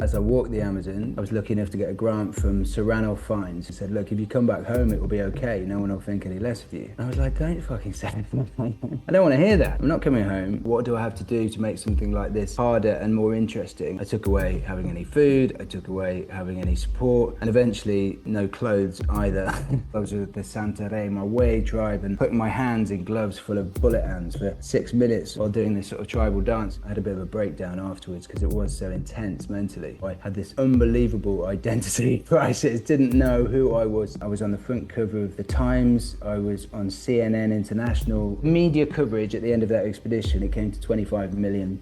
As I walked the Amazon, I was lucky enough to get a grant from Sir Ranulph Fiennes. He said, look, if you come back home, it will be okay. No one will think any less of you. And I was like, don't fucking say it. I don't want to hear that. I'm not coming home. What do I have to do to make something like this harder and more interesting? I took away having any food. I took away having any support. And eventually, no clothes either. I was with the Santaré, my way tribe, and putting my hands in gloves full of bullet ants for 6 minutes while doing this sort of tribal dance. I had a bit of a breakdown afterwards because it was so intense mentally. I had this unbelievable identity crisis, didn't know who I was. I was on the front cover of the Times, I was on CNN International. Media coverage at the end of that expedition, it came to £25 million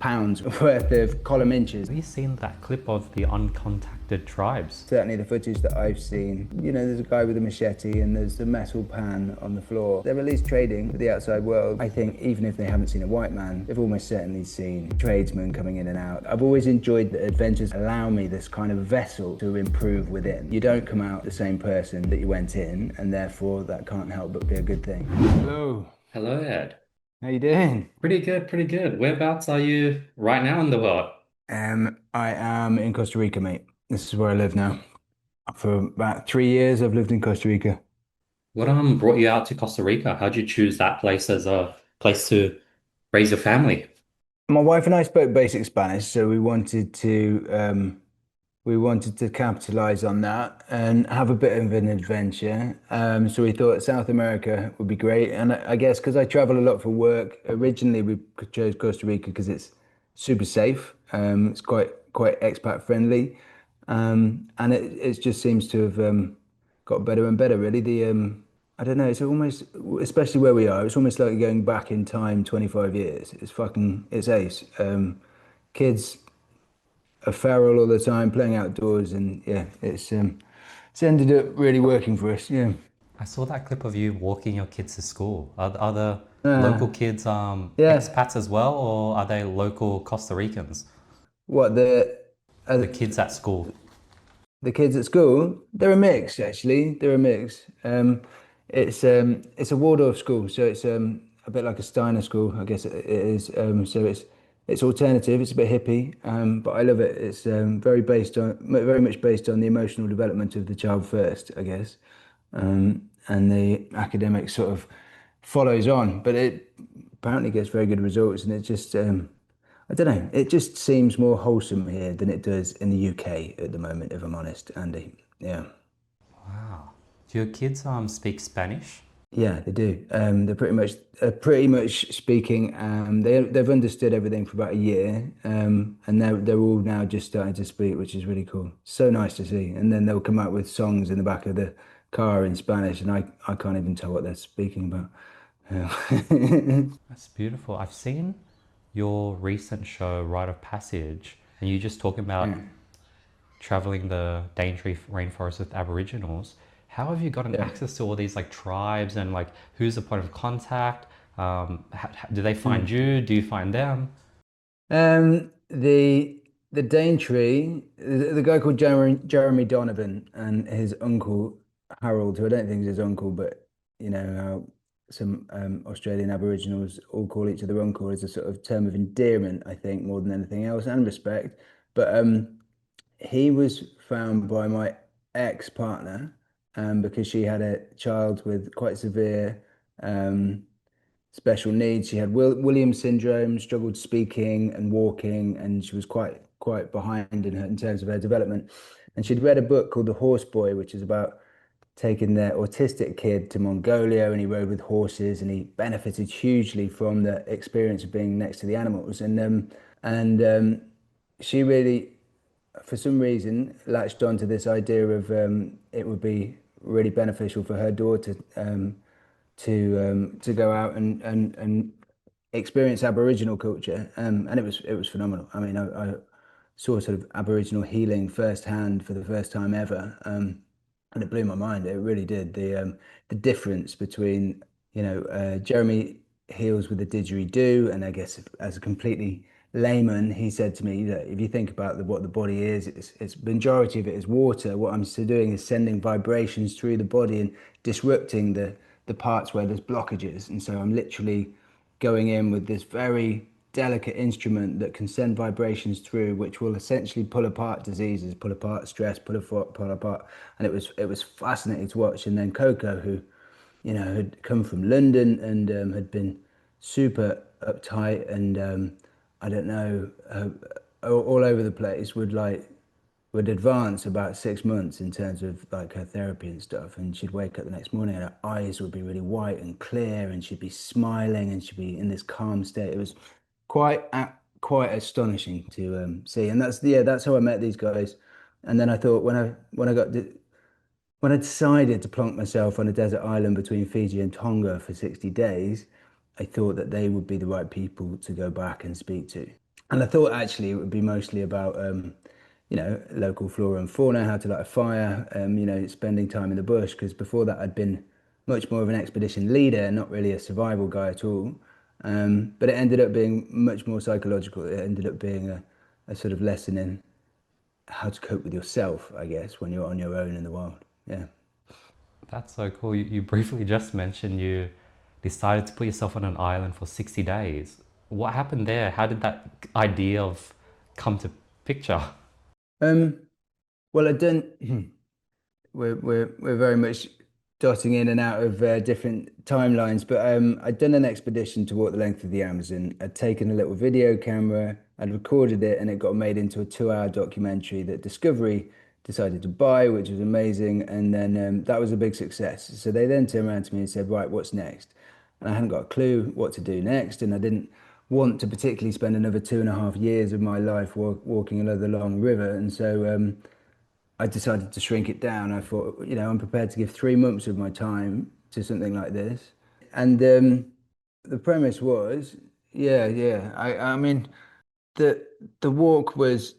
worth of column inches. Have you seen that clip of the uncontacted tribes? Certainly the footage that I've seen, you know, there's a guy with a machete and there's a metal pan on the floor. They're at least trading with the outside world. I think even if they haven't seen a white man, they've almost certainly seen tradesmen coming in and out. I've always enjoyed that adventures allow me this kind of vessel to improve within. You don't come out the same person that you went in, and therefore that can't help but be a good thing. Hello. Hello, Ed. How you doing? Pretty good, pretty good. Whereabouts are you right now in the world? I am in Costa Rica, mate. This is where I live now. For about 3 years, I've lived in Costa Rica. What brought you out to Costa Rica? How'd you choose that place as a place to raise your family? My wife and I spoke basic Spanish, so we wanted to capitalize on that and have a bit of an adventure. So we thought South America would be great. And I guess because I travel a lot for work, originally we chose Costa Rica because it's super safe. It's quite expat friendly. And it just seems to have got better and better, really. I don't know, it's almost, especially where we are, it's almost like going back in time 25 years. It's ace. Kids are feral all the time, playing outdoors, and yeah, it's ended up really working for us. Yeah. I saw that clip of you walking your kids to school. Are the Uh, local kids yeah. expats as well, or are they local Costa Ricans? What uh, The kids at school. the kids at school? They're a mix, actually. They're a mix. It's a Waldorf school, so it's a bit like a Steiner school, I guess it is. So it's alternative. It's a bit hippie, but I love it. It's very much based on the emotional development of the child first, I guess, and the academic sort of follows on. But it apparently gets very good results, and it just I don't know. It just seems more wholesome here than it does in the UK at the moment, if I'm honest, Andy. Yeah. Wow. Do your kids speak Spanish? Yeah, they do. They're pretty much speaking. They've understood everything for about a year, and they're all now just starting to speak, which is really cool. So nice to see. And then they'll come out with songs in the back of the car in Spanish, and I can't even tell what they're speaking about. Yeah. That's beautiful. I've seen your recent show, Rite of Passage, and you just talking about traveling the Daintree rainforest with Aboriginals. How have you gotten Yeah. access to all these like tribes and like who's the point of contact? Do they find you? Do you find them? The Daintree, the guy called Jeremy Donovan and his uncle Harold, who I don't think is his uncle, but you know how some Australian Aboriginals all call each other uncle as a sort of term of endearment, I think, more than anything else, and respect. But he was found by my ex-partner because she had a child with quite severe um, special needs. She had Williams syndrome, struggled speaking and walking, and she was quite behind in terms of her development. And she'd read a book called The Horse Boy, which is about taking their autistic kid to Mongolia, and he rode with horses, and he benefited hugely from the experience of being next to the animals. And she really, for some reason, latched onto this idea of it would be really beneficial for her daughter to go out and experience Aboriginal culture, and it was phenomenal. I mean, I saw sort of Aboriginal healing firsthand for the first time ever, and it blew my mind. It really did. The difference between Jeremy heals with the didgeridoo, and I guess as a completely layman, he said to me that if you think about what the body is, it's majority of it is water. What I'm doing is sending vibrations through the body and disrupting the parts where there's blockages. And so I'm literally going in with this very delicate instrument that can send vibrations through, which will essentially pull apart diseases, pull apart stress, pull apart. And it was fascinating to watch. And then Coco, who, had come from London and had been super uptight and I don't know, all over the place, would advance about 6 months in terms of like her therapy and stuff. And she'd wake up the next morning and her eyes would be really white and clear, and she'd be smiling and she'd be in this calm state. It was quite astonishing to see. And that's how I met these guys. And then I thought when I decided to plonk myself on a desert island between Fiji and Tonga for 60 days, I thought that they would be the right people to go back and speak to. And I thought actually it would be mostly about, local flora and fauna, how to light a fire, spending time in the bush. Because before that, I'd been much more of an expedition leader, not really a survival guy at all. But it ended up being much more psychological. It ended up being a sort of lesson in how to cope with yourself, I guess, when you're on your own in the wild. Yeah. That's so cool. You briefly just mentioned you decided to put yourself on an island for 60 days. What happened there? How did that idea of come to picture? Um, well, I don't. We're very much dotting in and out of different timelines, but I'd done an expedition to walk the length of the Amazon. I'd taken a little video camera, I'd recorded it, and it got made into a 2-hour documentary that Discovery decided to buy, which was amazing. And then that was a big success. So they then turned around to me and said, "Right, what's next?" And I hadn't got a clue what to do next, and I didn't want to particularly spend another 2.5 years of my life walking another long river. And so I decided to shrink it down. I thought, I'm prepared to give 3 months of my time to something like this. And the premise was, yeah, yeah. I mean, the the walk was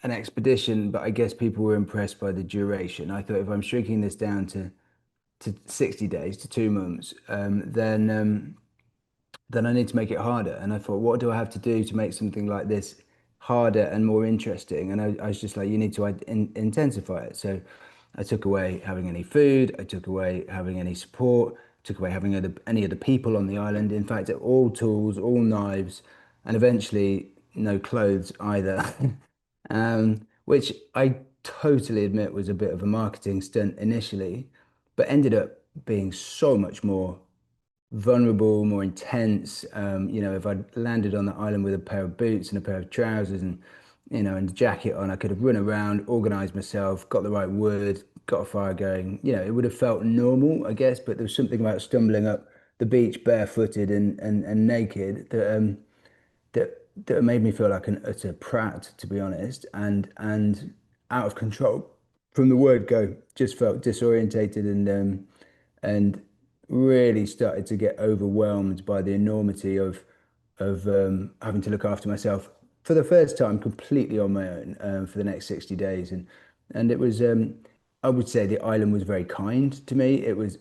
an expedition, but I guess people were impressed by the duration. I thought if I'm shrinking this down to 60 days, to 2 months, then I need to make it harder. And I thought, what do I have to do to make something like this harder and more interesting? And I was just like, you need to intensify it. So I took away having any food, I took away having any support, took away having any other people on the island. In fact, all tools, all knives, and eventually no clothes either. Which I totally admit was a bit of a marketing stunt initially, but ended up being so much more vulnerable, more intense. If I'd landed on the island with a pair of boots and a pair of trousers and a jacket on, I could have run around, organized myself, got the right wood, got a fire going. It would have felt normal, I guess, but there was something about stumbling up the beach barefooted and naked that made me feel like an utter prat, to be honest, and out of control from the word go. Just felt disorientated and really started to get overwhelmed by the enormity of having to look after myself for the first time completely on my own for the next 60 days. And it was I would say the island was very kind to me. It was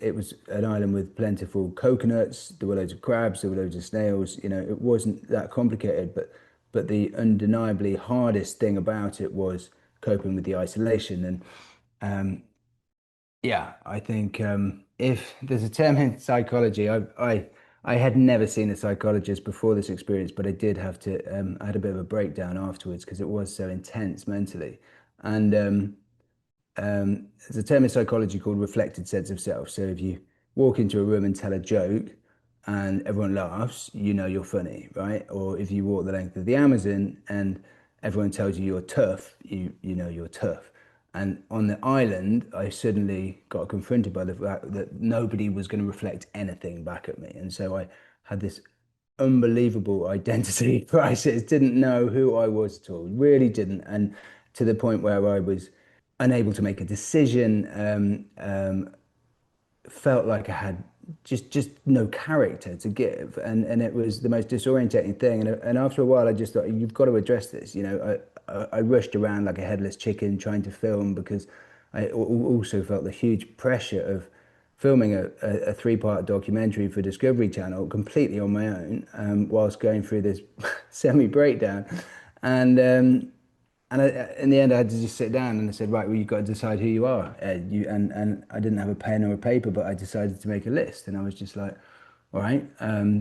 an island with plentiful coconuts. There were loads of crabs. There were loads of snails. It wasn't that complicated. But the undeniably hardest thing about it was coping with the isolation. And yeah, I think if there's a term in psychology, I had never seen a psychologist before this experience, but I did have to. I had a bit of a breakdown afterwards because it was so intense mentally. And there's a term in psychology called reflected sense of self. So if you walk into a room and tell a joke and everyone laughs, you know you're funny, right? Or if you walk the length of the Amazon and everyone tells you you're tough, you know you're tough. And on the island, I suddenly got confronted by the fact that nobody was going to reflect anything back at me. And so I had this unbelievable identity crisis, didn't know who I was at all, really didn't. And to the point where I was unable to make a decision, felt like I had just no character to give, and it was the most disorientating thing. And after a while, I just thought, you've got to address this. I rushed around like a headless chicken trying to film because also felt the huge pressure of filming a 3-part documentary for Discovery Channel completely on my own, whilst going through this semi breakdown, and in the end, I had to just sit down and I said, right, well, you've got to decide who you are, Ed. And I didn't have a pen or a paper, but I decided to make a list. And I was just like, All right.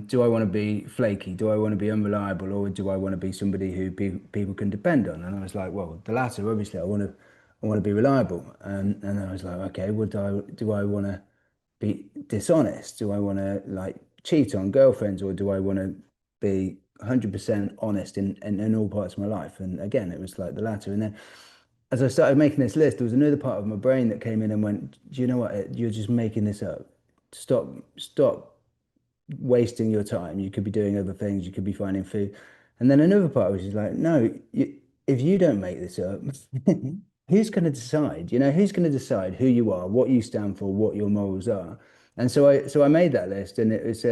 Do I want to be flaky? Do I want to be unreliable, or do I want to be somebody who people can depend on? And I was like, well, the latter. Obviously, I want to be reliable. And I was like, okay, well, do I want to be dishonest? Do I want to like cheat on girlfriends, or do I want to be 100% honest in all parts of my life? And again, it was like the latter. And then as I started making this list, there was another part of my brain that came in and went, do you know what? You're just making this up. Stop wasting your time. You could be doing other things. You could be finding food. And then another part was just like, no, if you don't make this up, who's going to decide? You know, who's going to decide who you are, what you stand for, what your morals are? And so I made that list, and it's.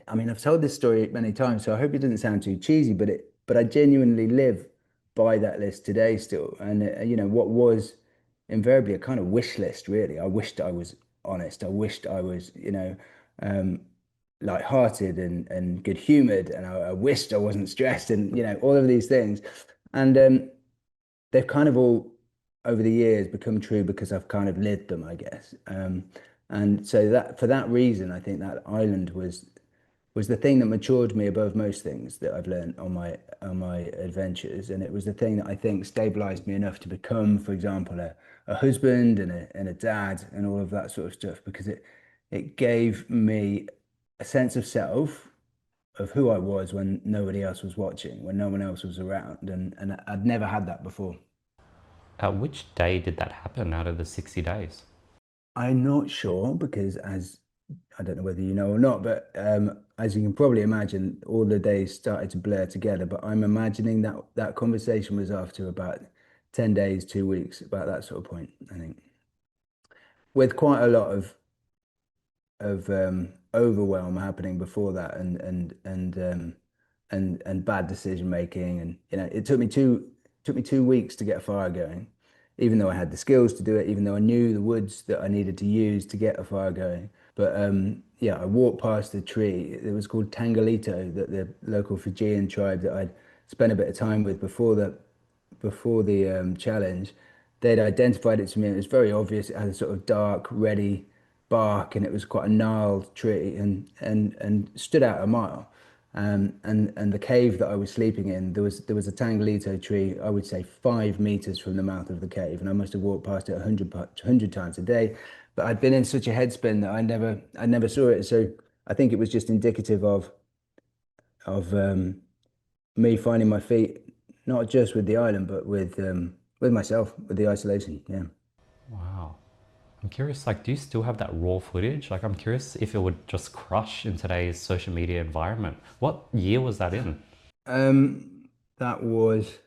I mean, I've told this story many times, so I hope it doesn't sound too cheesy, but I genuinely live by that list today still. And you know, what was invariably a kind of wish list, really. I wished I was honest. I wished I was, um, light-hearted and good-humored, and I wished I wasn't stressed, and all of these things. And they've kind of all over the years become true because I've kind of lived them, I guess. And so that for that reason, I think that island was the thing that matured me above most things that I've learned on my adventures, and it was the thing that I think stabilized me enough to become, for example, a husband and a dad and all of that sort of stuff, because it gave me a sense of self, of who I was when nobody else was watching, when no one else was around, and I'd never had that before. Which day did that happen out of the 60 days? I'm not sure because as I don't know whether you know or not, but as you can probably imagine, all the days started to blur together. But I'm imagining that that conversation was after about 10 days, 2 weeks, about that sort of point, I think, with quite a lot of overwhelm happening before that, and bad decision making, and it took me 2 weeks to get a fire going, even though I had the skills to do it, even though I knew the woods that I needed to use to get a fire going. But yeah, I walked past a tree. It was called Tangalito, that the local Fijian tribe that I'd spent a bit of time with before the challenge. They'd identified it to me. It was very obvious. It had a sort of dark, reddy bark, and it was quite a gnarled tree, and stood out a mile. And the cave that I was sleeping in, there was a Tangalito tree, I would say 5 meters from the mouth of the cave, and I must have walked past it 100 times a day. But I'd been in such a headspin that I never saw it. So I think it was just indicative of me finding my feet, not just with the island, but with myself, with the isolation. Yeah. Wow. I'm curious, like, do you still have that raw footage? Like, I'm curious if it would just crush in today's social media environment. What year was that in? That was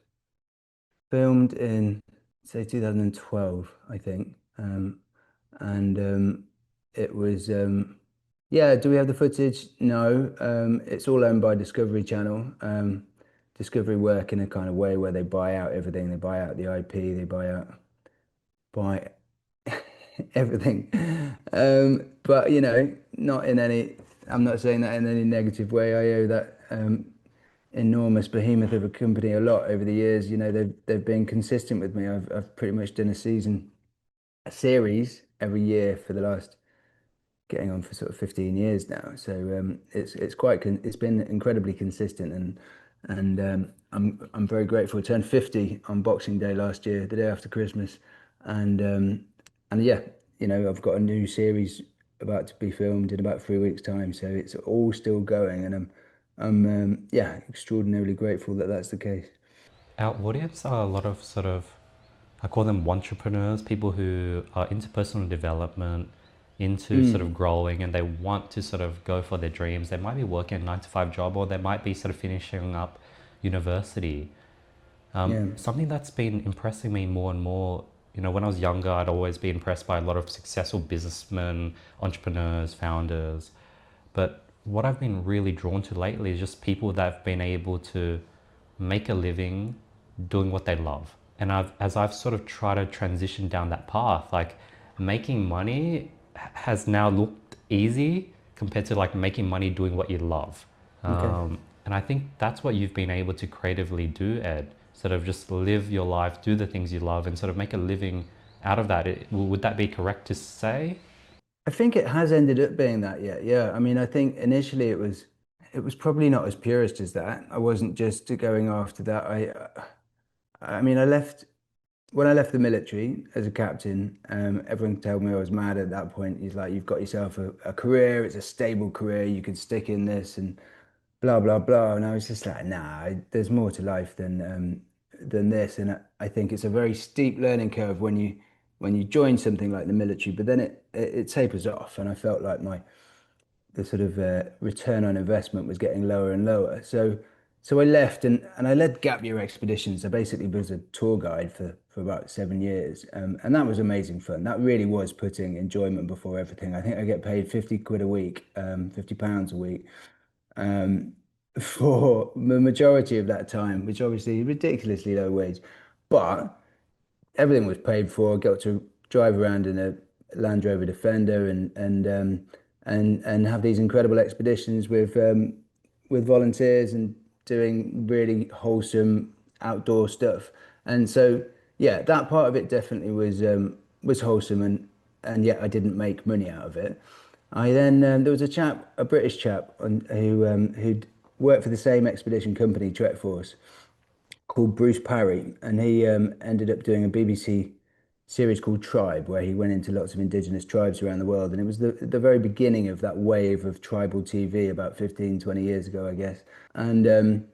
filmed in, say, 2012, I think. And it was, yeah, do we have the footage? No. It's all owned by Discovery Channel. Discovery work in a kind of way where they buy out everything. They buy out the IP, they buy everything. But not in any, I'm not saying that in any negative way. I owe that enormous behemoth of a company a lot over the years. They've been consistent with me. I've pretty much done a series every year for the last, getting on for sort of 15 years now. So it's been incredibly consistent, and I'm very grateful. I turned 50 on Boxing Day last year, the day after Christmas, and yeah, I've got a new series about to be filmed in about 3 weeks' time. So it's all still going, and I'm yeah, extraordinarily grateful that that's the case. Our audience are a lot of sort of, I call them entrepreneurs, people who are into personal development, into sort of Mm, growing, and they want to sort of go for their dreams. They might be working a 9 to 5 job, or they might be sort of finishing up university. yeah. Something that's been impressing me more and more, when I was younger, I'd always be impressed by a lot of successful businessmen, entrepreneurs, founders. But what I've been really drawn to lately is just people that have been able to make a living doing what they love. And as I've sort of tried to transition down that path, like making money has now looked easy compared to like making money doing what you love. Okay. And I think that's what you've been able to creatively do, Ed. Sort of just live your life, do the things you love, and sort of make a living out of that. Would that be correct to say? I think it has ended up being that, yeah. Yeah. I mean, I think initially it was probably not as purist as that. I wasn't just going after that. I mean, I left when I left the military as a captain, everyone told me I was mad at that point. He's like, you've got yourself a career, it's a stable career, you can stick in this and blah blah blah. And I was just like, nah, there's more to life than this. And I think it's a very steep learning curve when you join something like the military, but then it tapers off. And I felt like my the sort of return on investment was getting lower and lower. So I left and I led gap year expeditions. I basically was a tour guide for about 7 years. And that was amazing fun. That really was putting enjoyment before everything. I think I get paid 50 quid a week, £50 a week, um, for the majority of that time, which obviously is ridiculously low wage. But everything was paid for. I got to drive around in a Land Rover Defender and have these incredible expeditions with volunteers and doing really wholesome outdoor stuff. And so yeah, that part of it definitely was wholesome and yet I didn't make money out of it. I then there was a British chap who'd worked for the same expedition company, Trek Force, called Bruce Parry, and he ended up doing a BBC series called Tribe, where he went into lots of indigenous tribes around the world. And it was the very beginning of that wave of tribal TV about 15, 20 years ago, I guess. And um,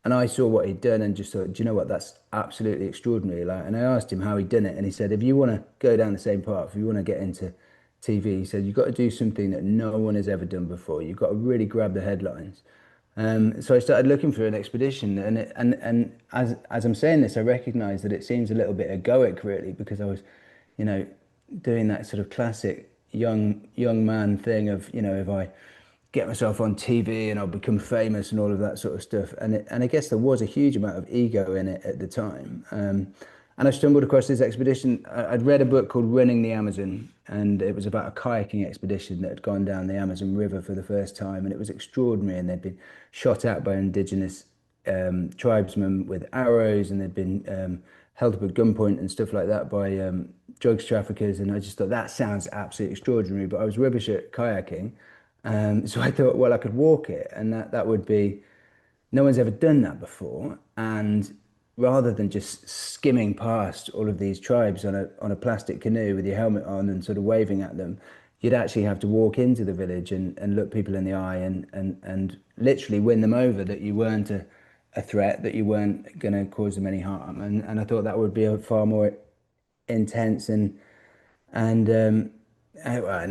and I saw what he'd done and just thought, do you know what? That's absolutely extraordinary. Like, and I asked him how he'd done it, and he said, if you want to go down the same path, if you want to get into TV, he said, you've got to do something that no one has ever done before. You've got to really grab the headlines. So I started looking for an expedition, and as I'm saying this, I recognise that it seems a little bit egoic, really, because I was, you know, doing that sort of classic young man thing of, if I get myself on TV and I'll become famous and all of that sort of stuff, and I guess there was a huge amount of ego in it at the time. And I stumbled across this expedition. I'd read a book called Running the Amazon, and it was about a kayaking expedition that had gone down the Amazon River for the first time, and it was extraordinary. And they'd been shot at by indigenous tribesmen with arrows, and they'd been held up at gunpoint and stuff like that by drugs traffickers. And I just thought that sounds absolutely extraordinary, but I was rubbish at kayaking. So I thought, well, I could walk it, and that would be no one's ever done that before. And rather than just skimming past all of these tribes on a plastic canoe with your helmet on and sort of waving at them, you'd actually have to walk into the village and look people in the eye and literally win them over that you weren't a threat, that you weren't going to cause them any harm. And I thought that would be a far more intense and an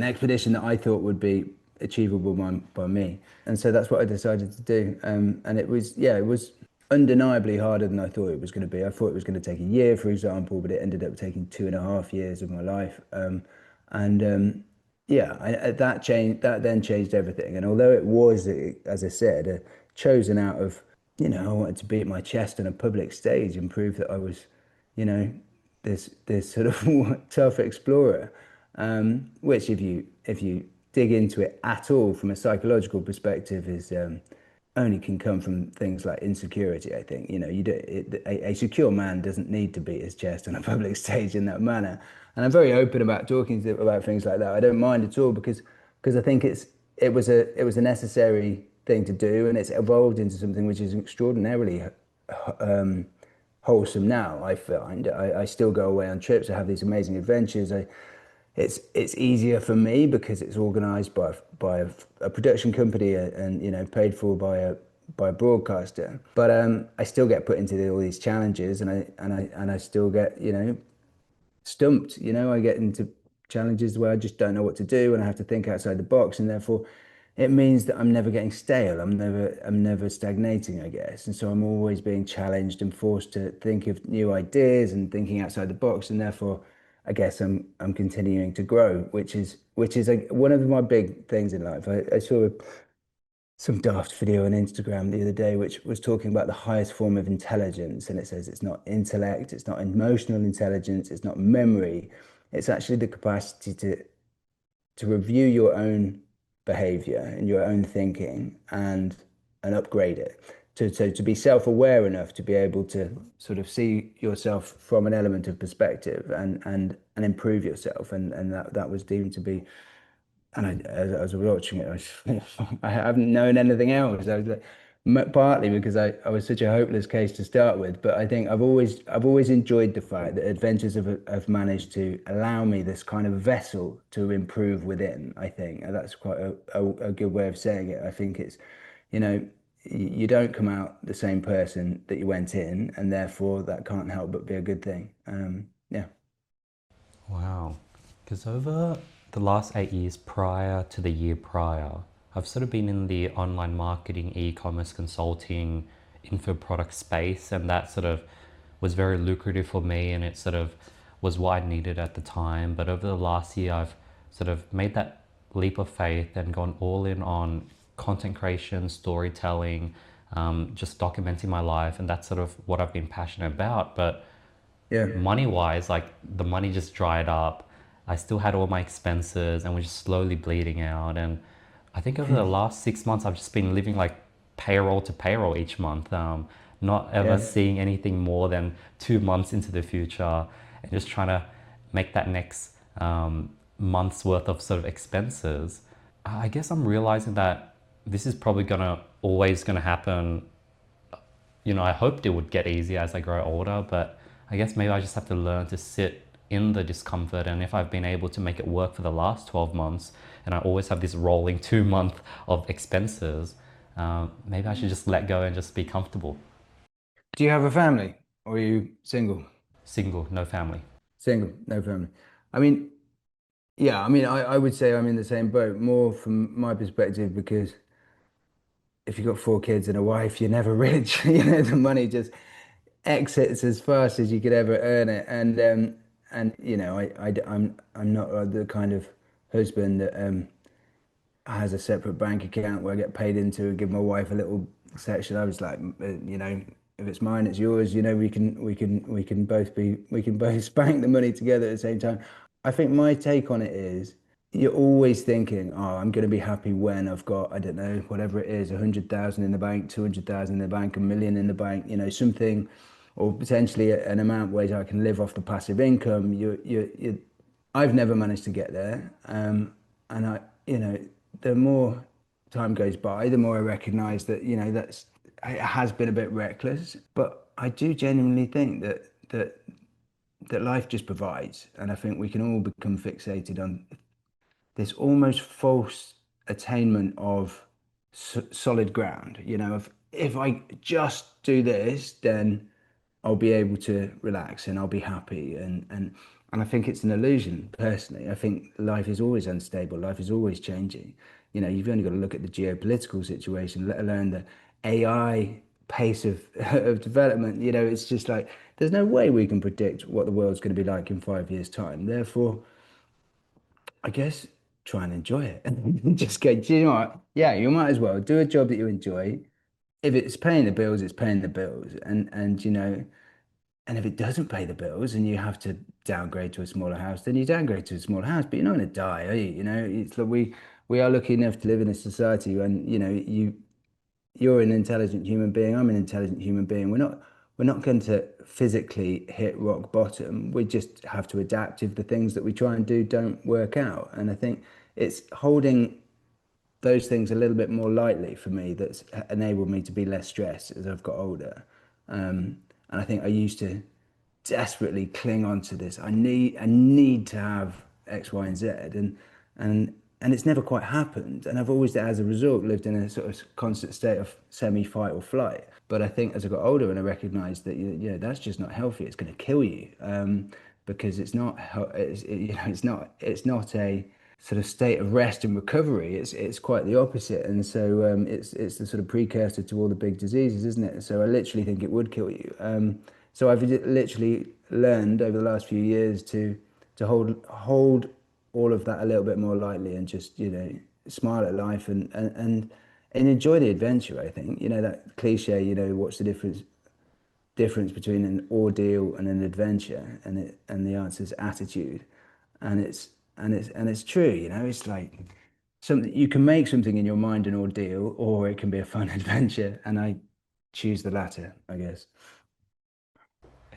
expedition that I thought would be achievable by me. And so that's what I decided to do. And it was, yeah, it was undeniably harder than I thought it was going to be. I thought it was going to take a year, for example, but it ended up taking 2.5 years of my life. Yeah, that then changed everything. And although it was, as I said, chosen out of, I wanted to beat my chest on a public stage and prove that I was, you know, this sort of tough explorer, which if you dig into it at all from a psychological perspective is only can come from things like insecurity. I think a secure man doesn't need to beat his chest on a public stage in that manner. And I'm very open about talking about things like that. I don't mind at all because I think it was a necessary thing to do, and it's evolved into something which is extraordinarily um, wholesome now. I find I still go away on trips. I have these amazing adventures. It's easier for me because it's organized by a production company and paid for by a broadcaster. But I still get put into all these challenges, and I still get stumped. I get into challenges where I just don't know what to do, and I have to think outside the box, and therefore it means that I'm never getting stale. I'm never stagnating, I guess. And so I'm always being challenged and forced to think of new ideas and thinking outside the box, and therefore I guess I'm continuing to grow, which is one of my big things in life. I saw some daft video on Instagram the other day, which was talking about the highest form of intelligence. And it says it's not intellect, it's not emotional intelligence, it's not memory. It's actually the capacity to review your own behavior and your own thinking and upgrade it. To be self-aware enough to be able to sort of see yourself from an element of perspective and improve yourself. And that was deemed to be and as I was watching it, I haven't known anything else. I was like, partly because I was such a hopeless case to start with, but I think I've always enjoyed the fact that adventures have managed to allow me this kind of vessel to improve within. I think and that's quite a good way of saying it. I think it's, you know, you don't come out the same person that you went in, and therefore that can't help but be a good thing. Yeah. Wow. Because over the last 8 years prior to the year prior, I've sort of been in the online marketing, e-commerce consulting, info product space, and that sort of was very lucrative for me, and it sort of was what I needed at the time. But over the last year, I've sort of made that leap of faith and gone all in on content creation, storytelling, just documenting my life, and that's sort of what I've been passionate about. But Yeah. money wise, like the money just dried up. I still had all my expenses and was just slowly bleeding out. And I think over the last 6 months, I've just been living like payroll to payroll each month, not ever Yeah. seeing anything more than 2 months into the future and just trying to make that next month's worth of sort of expenses. I guess I'm realizing that this is probably gonna always gonna happen. I hoped it would get easier as I grow older, but I guess maybe I just have to learn to sit in the discomfort. And if I've been able to make it work for the last 12 months, and I always have this rolling 2 month of expenses, maybe I should just let go and just be comfortable. Do you have a family or are you single? Single, no family. Single, no family. I mean, yeah, I mean, I would say I'm in the same boat more from my perspective because if you've got four kids and a wife, you're never rich. The money just exits as fast as you could ever earn it. And I'm not the kind of husband that has a separate bank account where I get paid into and give my wife a little section. I was like, if it's mine, it's yours. We can both spank the money together at the same time. I think my take on it is you're always thinking, oh, I'm going to be happy when I've got, I don't know, whatever it is, 100,000 in the bank, 200,000 in the bank, 1 million in the bank, something, or potentially an amount where I can live off the passive income. I've never managed to get there. And the more time goes by, the more I recognize that, it has been a bit reckless, but I do genuinely think that life just provides. And I think we can all become fixated on this almost false attainment of solid ground. If I just do this, then I'll be able to relax and I'll be happy. And I think it's an illusion, personally. I think life is always unstable. Life is always changing. You've only got to look at the geopolitical situation, let alone the AI pace of of development. It's just like there's no way we can predict what the world's going to be like in 5 years' time. Therefore, I guess try and enjoy it. Just go, do you know what? Yeah, you might as well do a job that you enjoy. If it's paying the bills, it's paying the bills. And if it doesn't pay the bills and you have to downgrade to a smaller house, then you downgrade to a smaller house. But you're not going to die, are you? It's like we are lucky enough to live in a society when, you're an intelligent human being, I'm an intelligent human being. We're not going to physically hit rock bottom. We just have to adapt if the things that we try and do don't work out. And I think it's holding those things a little bit more lightly for me that's enabled me to be less stressed as I've got older. And I think I used to desperately cling on to this. I need to have X, Y, and Z, and it's never quite happened. And I've always, as a result, lived in a sort of constant state of semi-fight or flight. But I think as I got older and I recognized that that's just not healthy. It's going to kill you, because it's not it's not a sort of state of rest and recovery. It's quite the opposite. And so it's the sort of precursor to all the big diseases, isn't it? So I literally think it would kill you. So I've literally learned over the last few years to hold all of that a little bit more lightly and just smile at life and enjoy the adventure. I think that cliche. What's the difference between an ordeal and an adventure, and the answer is attitude. And it's true. It's like something you can make something in your mind an ordeal, or it can be a fun adventure, and I choose the latter, I guess.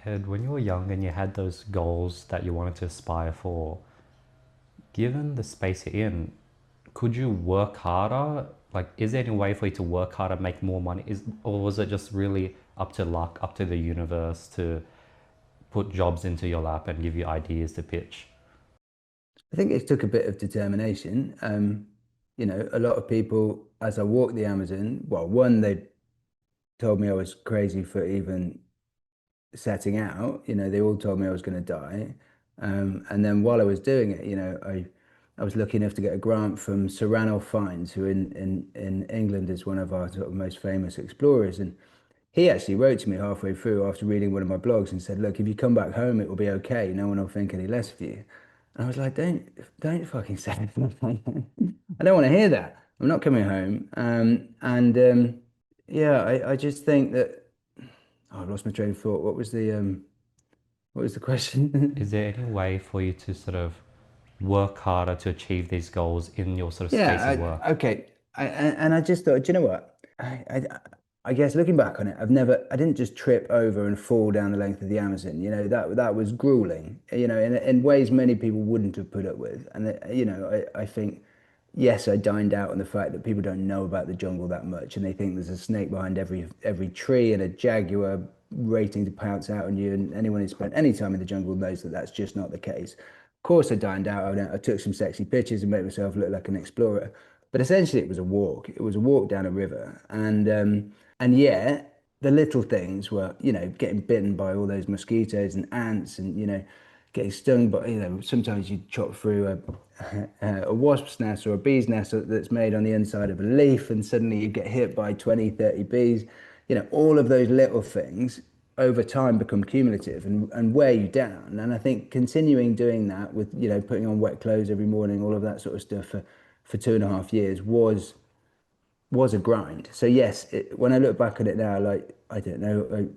Ed, when you were young and you had those goals that you wanted to aspire for, given the space you're in, could you work harder? Like, is there any way for you to work harder, make more money? Or was it just really up to luck, up to the universe to put jobs into your lap and give you ideas to pitch? I think it took a bit of determination. A lot of people, as I walked the Amazon, well, one, they told me I was crazy for even setting out. They all told me I was going to die. And then while I was doing it, I was lucky enough to get a grant from Sir Ranulph Fiennes, who in England is one of our sort of most famous explorers. And he actually wrote to me halfway through after reading one of my blogs and said, "Look, if you come back home, it will be okay. No one will think any less of you." And I was like, don't fucking say it. I don't want to hear that. I'm not coming home. Yeah, I just think that, oh, I lost my train of thought. What was the question? Is there any way for you to sort of work harder to achieve these goals in your sort of space of Yeah, work? okay. And I just thought, do you know what? I guess looking back on it, I didn't just trip over and fall down the length of the Amazon. That was grueling, in ways many people wouldn't have put up with. And, I think, yes, I dined out on the fact that people don't know about the jungle that much, and they think there's a snake behind every tree and a jaguar waiting to pounce out on you. And anyone who's spent any time in the jungle knows that that's just not the case. Of course, I dined out. I took some sexy pictures and made myself look like an explorer. But essentially, it was a walk. It was a walk down a river, and yeah, the little things were, getting bitten by all those mosquitoes and ants, and getting stung. But sometimes you chop through a wasp's nest or a bee's nest that's made on the inside of a leaf, and suddenly you get hit by 20, 30 bees. All of those little things over time become cumulative and wear you down. And I think continuing doing that with, putting on wet clothes every morning, all of that sort of stuff for 2.5 years was a grind. So yes, when I look back at it now, like, I don't know,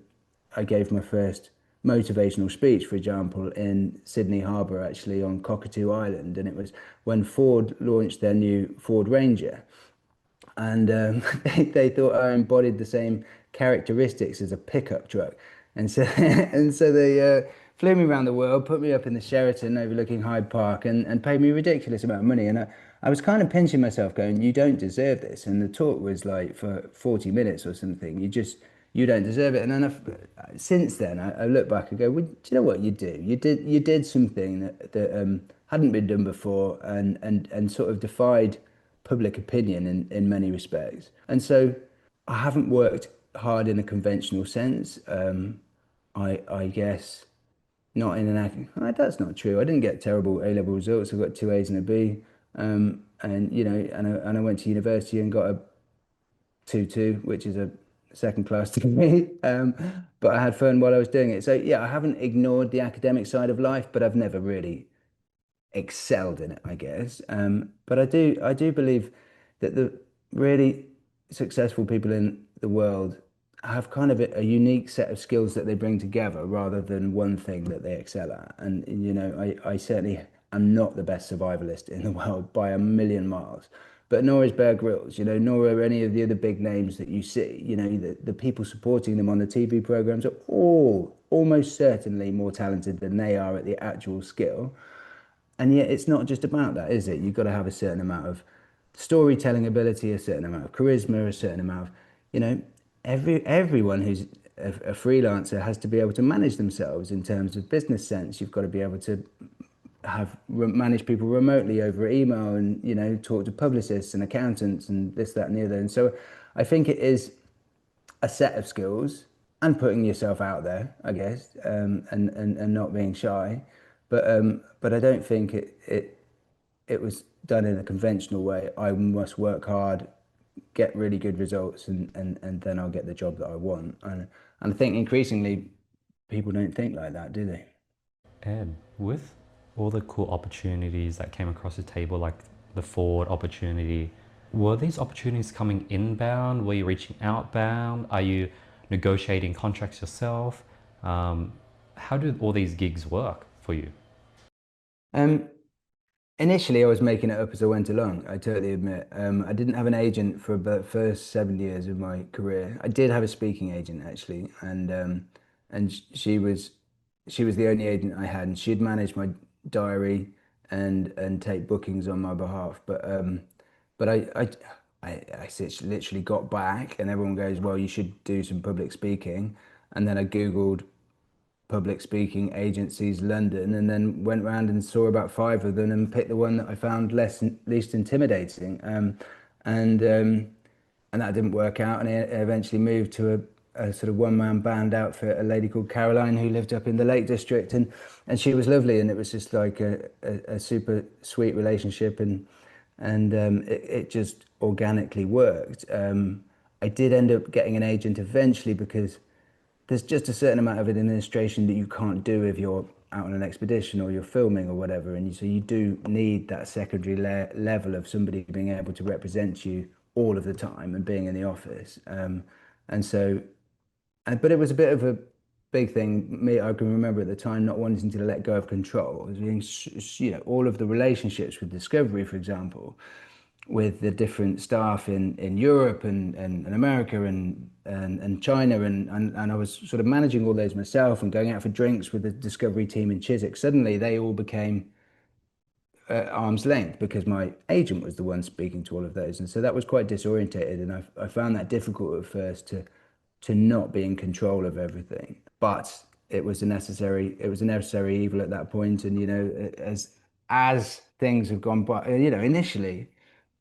I gave my first motivational speech, for example, in Sydney Harbour, actually on Cockatoo Island, and it was when Ford launched their new Ford Ranger, and they thought I embodied the same characteristics as a pickup truck, and so and so they flew me around the world, put me up in the Sheraton overlooking Hyde Park, and paid me a ridiculous amount of money. And I was kind of pinching myself, going, "You don't deserve this." And the talk was like for 40 minutes or something. You don't deserve it. And then since then, I look back and go, well, do you know what you do? You did something that hadn't been done before, and sort of defied public opinion in many respects. And so I haven't worked hard in a conventional sense. I guess not in an that's not true. I didn't get terrible A-level results. I got two A's and a B. And I went to university and got a 2-2, which is a second class degree. But I had fun while I was doing it. So yeah, I haven't ignored the academic side of life, but I've never really excelled in it, I guess. But I do believe that the really successful people in the world have kind of a unique set of skills that they bring together rather than one thing that they excel at. And I certainly am not the best survivalist in the world by a million miles. But nor is Bear Grylls, nor are any of the other big names that you see. The people supporting them on the TV programs are all almost certainly more talented than they are at the actual skill. And yet it's not just about that, is it? You've got to have a certain amount of storytelling ability, a certain amount of charisma, a certain amount of, you know, everyone who's a freelancer has to be able to manage themselves in terms of business sense. You've got to be able to manage people remotely over email, and talk to publicists and accountants and this, that, and the other. And so I think it is a set of skills and putting yourself out there, I guess, and not being shy. But I don't think it was done in a conventional way. I must work hard, get really good results, and then I'll get the job that I want. And I think increasingly people don't think like that, do they? Ed, with all the cool opportunities that came across the table, like the Ford opportunity, were these opportunities coming inbound? Were you reaching outbound? Are you negotiating contracts yourself? How did all these gigs work for you? Um, Initially, I was making it up as I went along. I totally admit. I didn't have an agent for about the first 7 years of my career. I did have a speaking agent actually, and she was the only agent I had, and she'd manage my diary and take bookings on my behalf. But but literally got back, and everyone goes, "Well, you should do some public speaking." And then I Googled public speaking agencies London, and then went around and saw about five of them and picked the one that I found least intimidating. And and that didn't work out, and I eventually moved to a sort of one-man band outfit, a lady called Caroline who lived up in the Lake District, and she was lovely, and it was just like a super sweet relationship, and it just organically worked. I did end up getting an agent eventually because there's just a certain amount of administration that you can't do if you're out on an expedition or you're filming or whatever. And so you do need that secondary level of somebody being able to represent you all of the time and being in the office. And so, but it was a bit of a big thing. Me, I can remember at the time not wanting to let go of control. It was being, all of the relationships with Discovery, for example, with the different staff in Europe and America and China and I was sort of managing all those myself and going out for drinks with the Discovery team in Chiswick. Suddenly they all became at arm's length because my agent was the one speaking to all of those, and so that was quite disorientated, and I found that difficult at first to not be in control of everything. But it was a necessary evil at that point, and as things have gone by, initially.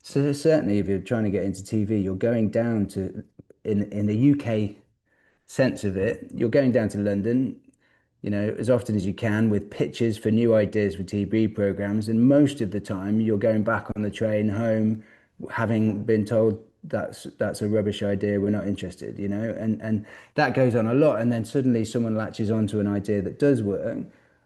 So certainly, if you're trying to get into TV, you're going down to, in the UK sense of it, you're going down to London, as often as you can with pitches for new ideas for TV programs. And most of the time, you're going back on the train home, having been told that's a rubbish idea. We're not interested, and that goes on a lot. And then suddenly, someone latches onto an idea that does work,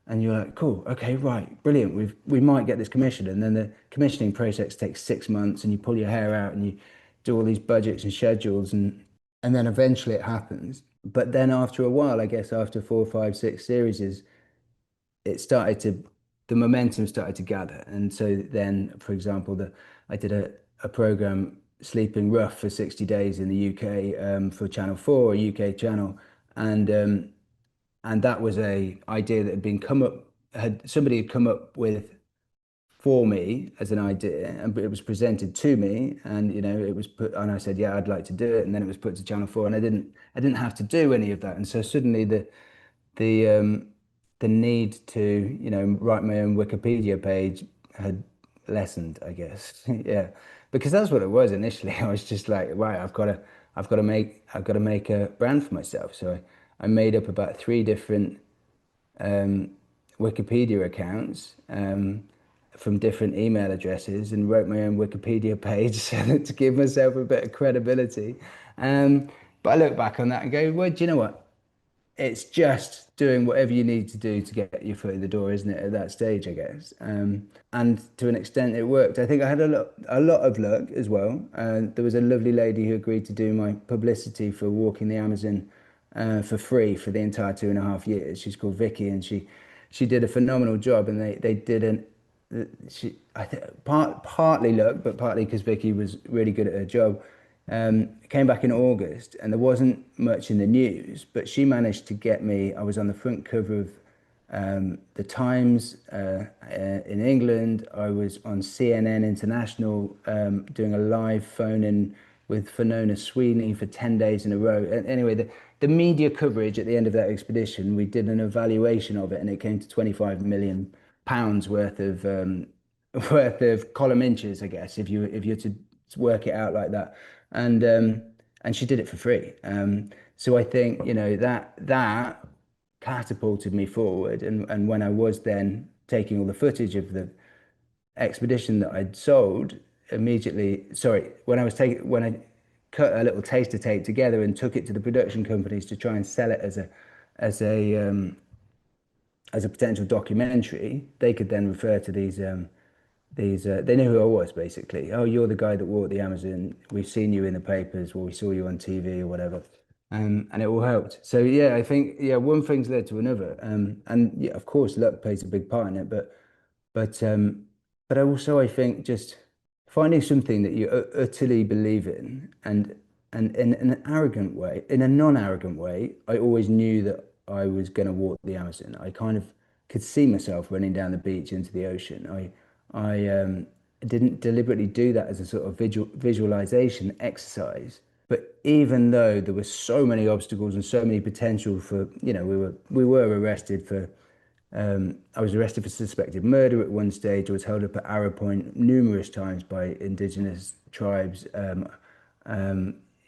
and you're like, cool, okay, right, brilliant. We might get this commission, and then the commissioning process takes 6 months, and you pull your hair out, and you do all these budgets and schedules, and then eventually it happens. But then after a while, I guess after four, five, six series, it started to the momentum started to gather, and so then, for example, I did a program Sleeping Rough for 60 days in the UK for Channel 4, a UK channel, and and that was a idea that had been come up had somebody had come up with for me as an idea, and it was presented to me, and it was put, and I said, yeah, I'd like to do it, and then it was put to Channel 4, and I didn't have to do any of that, and so suddenly the um the need to write my own Wikipedia page had lessened, I guess. Yeah, because that's what it was initially. I was just like, right, I've got to make a brand for myself, so I made up about three different um, Wikipedia accounts from different email addresses and wrote my own Wikipedia page to give myself a bit of credibility. Um, but I look back on that and go, well, do you know what? It's just doing whatever you need to do to get your foot in the door, isn't it, at that stage, I guess. And to an extent, it worked. I think I had a lot of luck as well. There was a lovely lady who agreed to do my publicity for walking the Amazon for free for the entire 2.5 years. She's called Vicky, and she did a phenomenal job. And they didn't. She I think partly luck, but partly because Vicky was really good at her job. Came back in August, and there wasn't much in the news, but she managed to get me. I was on the front cover of the Times in England. I was on CNN International doing a live phone-in with Fenona Sweeney for 10 days in a row. And anyway, the media coverage at the end of that expedition, we did an evaluation of it, and it came to 25 million pounds worth of worth of column inches, I guess, if you're to work it out like that. And she did it for free. So I think that catapulted me forward. And when I was then taking all the footage of the expedition that I'd sold immediately, sorry, when I cut a little taster tape together and took it to the production companies to try and sell it as a as a potential documentary, they could then refer to these they knew who I was basically. Oh, you're the guy that walked the Amazon. We've seen you in the papers, or we saw you on TV or whatever. And it all helped. So yeah, I think one thing's led to another. And yeah, of course, luck plays a big part in it, but um, but also I think just finding something that you utterly believe in, and in an arrogant way, in a non-arrogant way, I always knew that I was going to walk the Amazon. I kind of could see myself running down the beach into the ocean. I didn't deliberately do that as a sort of visualization exercise. But even though there were so many obstacles and so many potential for, we were arrested for I was arrested for suspected murder at one stage. I was held up at Arrow Point numerous times by Indigenous tribes.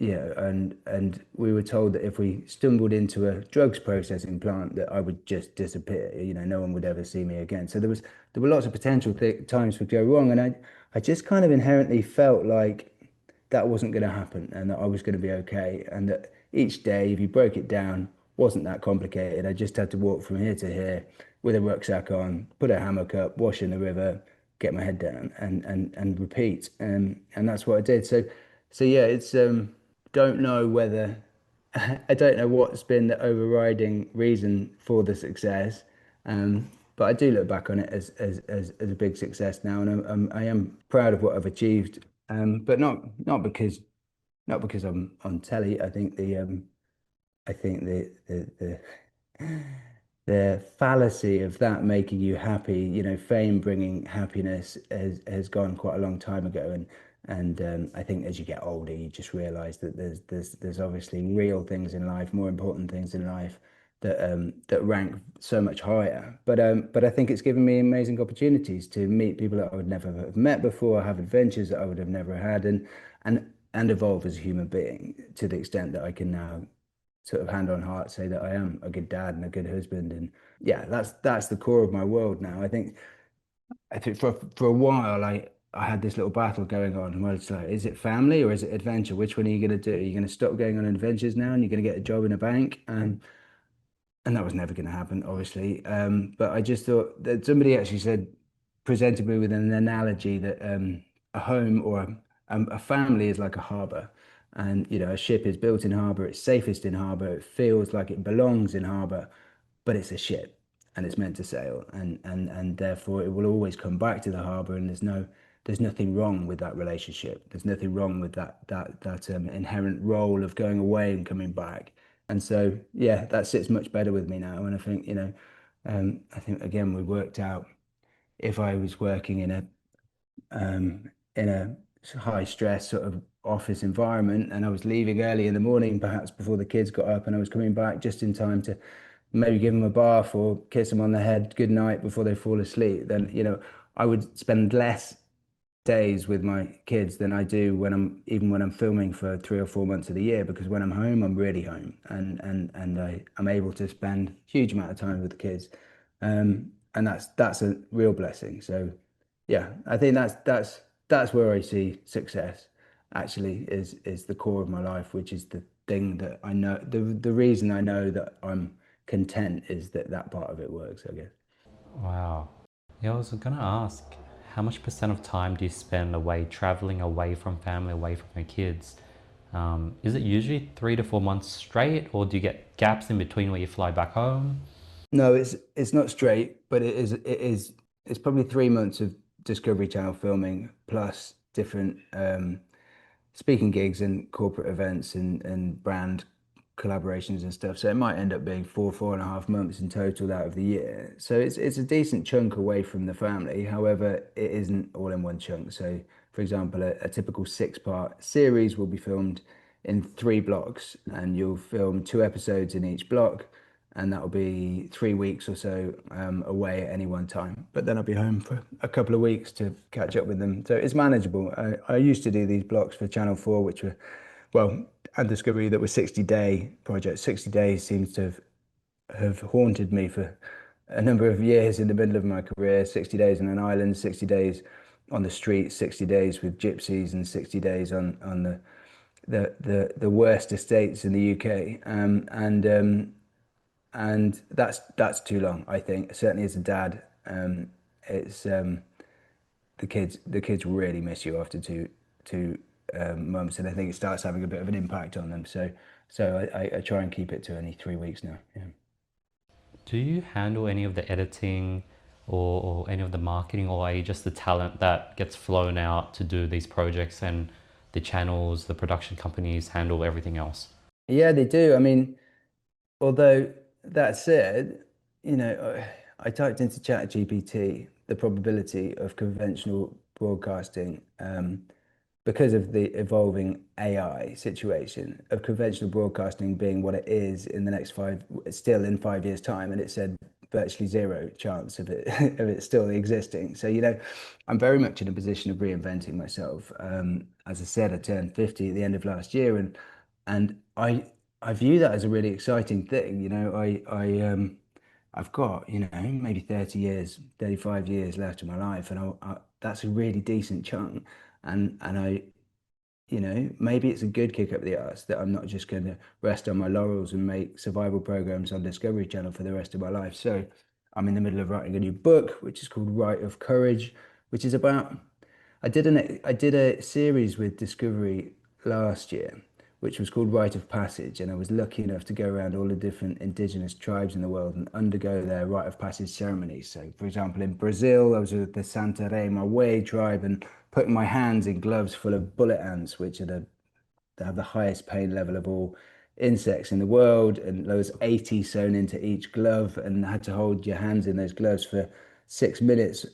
Yeah, and we were told that if we stumbled into a drugs processing plant, that I would just disappear. No one would ever see me again. So there were lots of potential th times for go wrong, and I just kind of inherently felt like that wasn't going to happen and that I was going to be okay. And that each day, if you broke it down, wasn't that complicated. I just had to walk from here to here with a rucksack on, put a hammock up, wash in the river, get my head down and repeat. And that's what I did. So yeah, it's don't know whether I don't know what's been the overriding reason for the success. But I do look back on it as a big success now, and I am proud of what I've achieved. But not because I'm on telly. I think the fallacy of that making you happy, fame bringing happiness has gone quite a long time ago. And I think as you get older, you just realize that there's obviously real things in life, more important things in life that rank so much higher. But I think it's given me amazing opportunities to meet people that I would never have met before, have adventures that I would have never had, and evolve as a human being to the extent that I can now sort of hand on heart say that I am a good dad and a good husband. And yeah, that's the core of my world now. I think for a while I had this little battle going on where it's like, is it family or is it adventure? Which one are you going to do? Are you going to stop going on adventures now and you're going to get a job in a bank? And that was never going to happen, obviously. But I just thought that somebody actually presented me with an analogy that a home or a family is like a harbor. And, a ship is built in harbor, it's safest in harbor, it feels like it belongs in harbor, but it's a ship and it's meant to sail. And therefore it will always come back to the harbor. And there's nothing wrong with that relationship. There's nothing wrong with that inherent role of going away and coming back. And so, yeah, that sits much better with me now. And I think, I think again, we worked out if I was working in a high stress sort of office environment and I was leaving early in the morning, perhaps before the kids got up, and I was coming back just in time to maybe give them a bath or kiss them on the head good night before they fall asleep, then, I would spend less days with my kids than I do when I'm filming for 3 or 4 months of the year, because when I'm home, I'm really home, and I'm able to spend a huge amount of time with the kids. And that's a real blessing. So yeah, I think that's where I see success actually is the core of my life, which is the thing that I know, the reason I know that I'm content is that part of it works, I guess. Wow. Yeah, I was gonna ask, how much percent of time do you spend away, traveling away from family, away from your kids? Is it usually 3 to 4 months straight, or do you get gaps in between where you fly back home? No, it's not straight, but it's probably 3 months of Discovery Channel filming plus different speaking gigs and corporate events and brand collaborations and stuff. So it might end up being 4.5 months in total out of the year. So it's a decent chunk away from the family. However, it isn't all in one chunk. So for example, a typical 6-part series will be filmed in 3 blocks, and you'll film 2 episodes in each block, and that'll be 3 weeks or so away at any one time. But then I'll be home for a couple of weeks to catch up with them. So it's manageable. I used to do these blocks for Channel 4, which were, well, and Discovery, that were 60-day projects. 60 days seems to have haunted me for a number of years in the middle of my career. 60 days on an island, 60 days on the street, 60 days with gypsies, and 60 days on the worst estates in the UK. And that's too long, I think. Certainly as a dad, it's the kids really miss you after two months, and I think it starts having a bit of an impact on them. So I try and keep it to only 3 weeks now. Yeah. Do you handle any of the editing or any of the marketing, or are you just the talent that gets flown out to do these projects and the channels, the production companies handle everything else? Yeah, they do. I mean, although that said, I typed into ChatGPT the probability of conventional broadcasting, because of the evolving AI situation of conventional broadcasting being what it is in the next still in 5 years' time, and it said virtually zero chance of it of it still existing. So, I'm very much in a position of reinventing myself. As I said, I turned 50 at the end of last year, and I view that as a really exciting thing. I've got, maybe 30 years, 35 years left of my life, and that's a really decent chunk. And maybe it's a good kick up the arse that I'm not just going to rest on my laurels and make survival programs on Discovery Channel for the rest of my life. So I'm in the middle of writing a new book, which is called Right of Courage, which is about I did a series with Discovery last year, which was called Rite of Passage, and I was lucky enough to go around all the different indigenous tribes in the world and undergo their rite of passage ceremonies. So, for example, in Brazil, I was with the Santarema Way tribe and putting my hands in gloves full of bullet ants, which are they have the highest pain level of all insects in the world, and there was 80 sewn into each glove, and had to hold your hands in those gloves for 6 minutes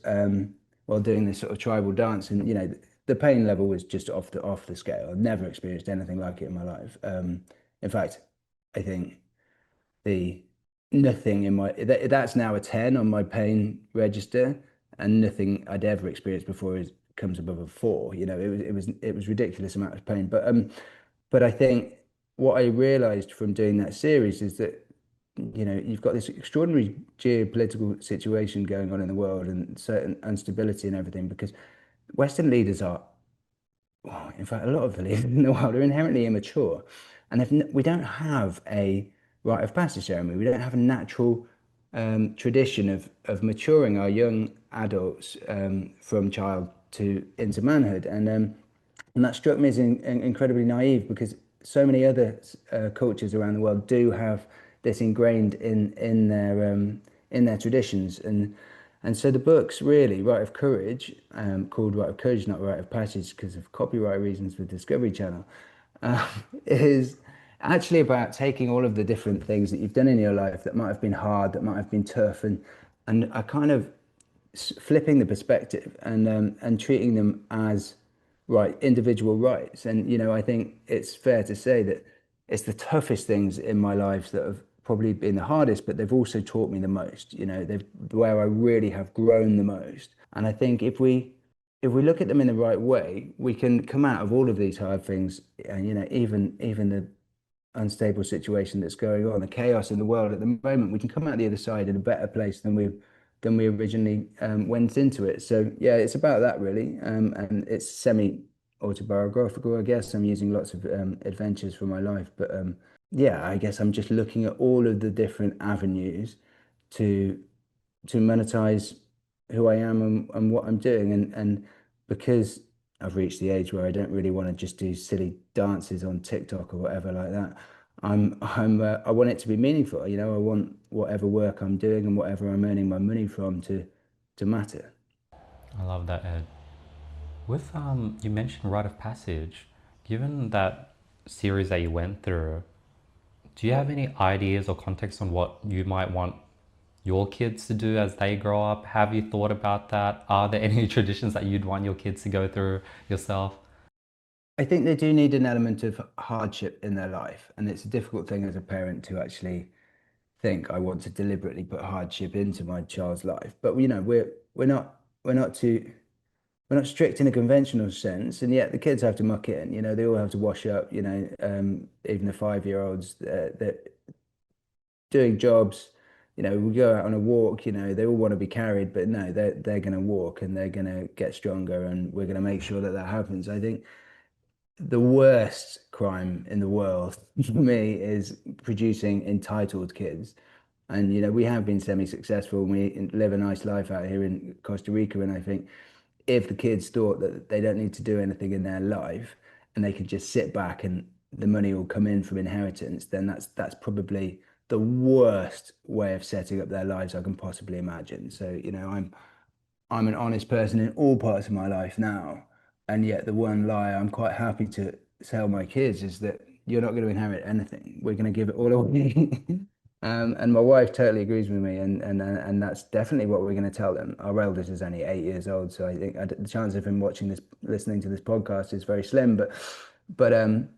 while doing this sort of tribal dance. And the pain level was just off the scale. I've never experienced anything like it in my life. In fact, I think the nothing in that's now a 10 on my pain register, and nothing I'd ever experienced before is comes above a 4. It was ridiculous amount of pain. But I think what I realized from doing that series is that you've got this extraordinary geopolitical situation going on in the world and certain instability and everything, because Western leaders are, well, in fact, a lot of the leaders in the world are inherently immature, and if we don't have a rite of passage ceremony, we don't have a natural tradition of maturing our young adults from child to into manhood, and that struck me as incredibly naive, because so many other cultures around the world do have this ingrained in their traditions. And so the book's really Rite of Courage, called Rite of Courage, not Rite of Passage, because of copyright reasons with Discovery Channel, uh, is actually about taking all of the different things that you've done in your life that might have been hard, that might have been tough, and I kind of flipping the perspective and treating them as individual rights. And I think it's fair to say that it's the toughest things in my life that have probably been the hardest, but they've also taught me the most. They've where I really have grown the most. And I think if we look at them in the right way, we can come out of all of these hard things, and even the unstable situation that's going on, the chaos in the world at the moment, we can come out the other side in a better place than we originally went into it. So yeah, it's about that really, and it's semi autobiographical, I guess. I'm using lots of adventures from my life, but yeah, I guess I'm just looking at all of the different avenues to monetize who I am and what I'm doing, and because I've reached the age where I don't really want to just do silly dances on TikTok or whatever like that. I want it to be meaningful. I want whatever work I'm doing and whatever I'm earning my money from to matter. I love that, Ed. With you mentioned rite of passage. Given that series that you went through, do you have any ideas or context on what you might want your kids to do as they grow up? Have you thought about that? Are there any traditions that you'd want your kids to go through yourself? I think they do need an element of hardship in their life, and it's a difficult thing as a parent to actually think I want to deliberately put hardship into my child's life. But we're not strict in a conventional sense, and yet the kids have to muck in. They all have to wash up. Even the 5-year-olds that doing jobs. We go out on a walk. They all want to be carried, but no, they're going to walk and they're going to get stronger, and we're going to make sure that that happens. I think the worst crime in the world for me is producing entitled kids. And we have been semi-successful, and we live a nice life out here in Costa Rica. And I think if the kids thought that they don't need to do anything in their life and they could just sit back and the money will come in from inheritance, then that's probably the worst way of setting up their lives I can possibly imagine. So, I'm an honest person in all parts of my life now, and yet the one lie I'm quite happy to tell my kids is that you're not going to inherit anything. We're going to give it all away. And my wife totally agrees with me, and that's definitely what we're going to tell them. Our eldest is only 8 years old, so I think the chance of him watching this, listening to this podcast is very slim. But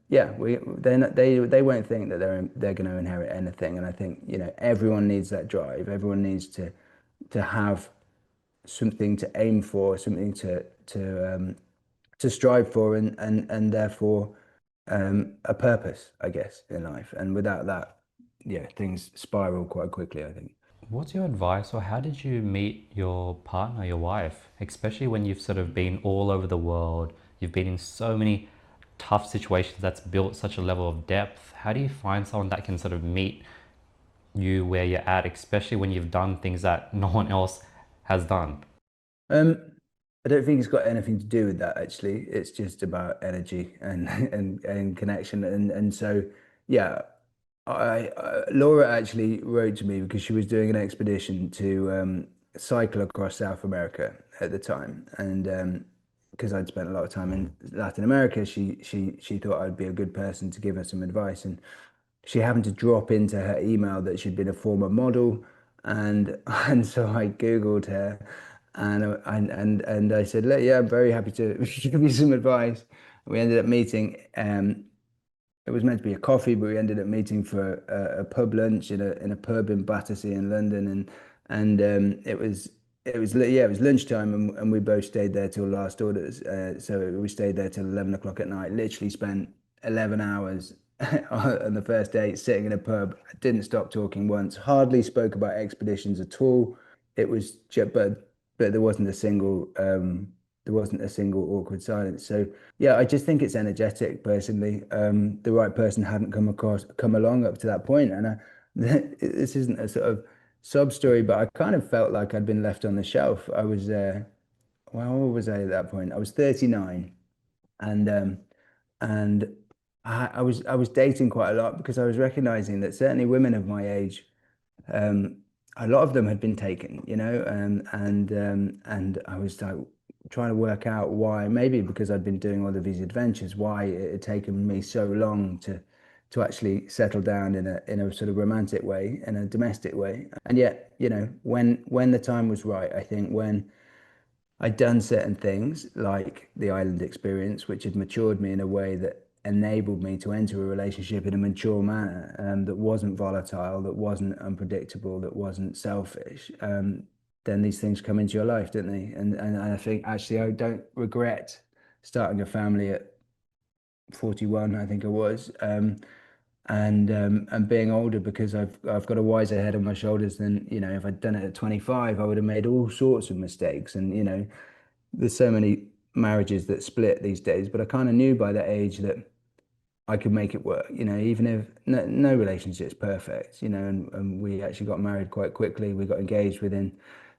yeah, they won't think that they're going to inherit anything, and I think everyone needs that drive. Everyone needs to have something to aim for, something to strive for, and therefore a purpose, I guess, in life. And without that, yeah, things spiral quite quickly, I think. What's your advice, or how did you meet your partner, your wife, especially when you've sort of been all over the world? You've been in so many tough situations that's built such a level of depth. How do you find someone that can sort of meet you where you're at, especially when you've done things that no one else has done? Um, I don't think it's got anything to do with that, actually. It's just about energy and and connection. And so, yeah, Laura actually wrote to me because she was doing an expedition to cycle across South America at the time, and because I'd spent a lot of time in Latin America, she thought I'd be a good person to give her some advice, and she happened to drop into her email that she'd been a former model, and and so I Googled her, and I said, "Look, yeah, I'm very happy to give you some advice." We ended up meeting. It was meant to be a coffee, but we ended up meeting for a pub lunch in a pub in Battersea in London, and it was lunchtime, and we both stayed there till last orders. So we stayed there till 11 o'clock at night. Literally spent 11 hours on the first date sitting in a pub. Didn't stop talking once. Hardly spoke about expeditions at all. It was just, but there wasn't a single awkward silence. So yeah, I just think it's energetic personally. The right person hadn't come along up to that point, and this isn't a sort of sob story, but I kind of felt like I'd been left on the shelf. I was well, how old was I at that point? I was 39, and and I was dating quite a lot because I was recognizing that certainly women of my age, um, a lot of them had been taken, and I was like trying to work out why. Maybe because I'd been doing all of these adventures, why it had taken me so long to actually settle down in a sort of romantic way, in a domestic way. And yet, when the time was right, I think when I'd done certain things like the island experience, which had matured me in a way that enabled me to enter a relationship in a mature manner, that wasn't volatile, that wasn't unpredictable, that wasn't selfish. Then these things come into your life, don't they? And I think actually I don't regret starting a family at 41, I think I was, and being older because I've got a wiser head on my shoulders than, if I'd done it at 25, I would have made all sorts of mistakes. And there's so many marriages that split these days, but I kind of knew by that age that I could make it work, even if no relationship's perfect, and we actually got married quite quickly. We got engaged within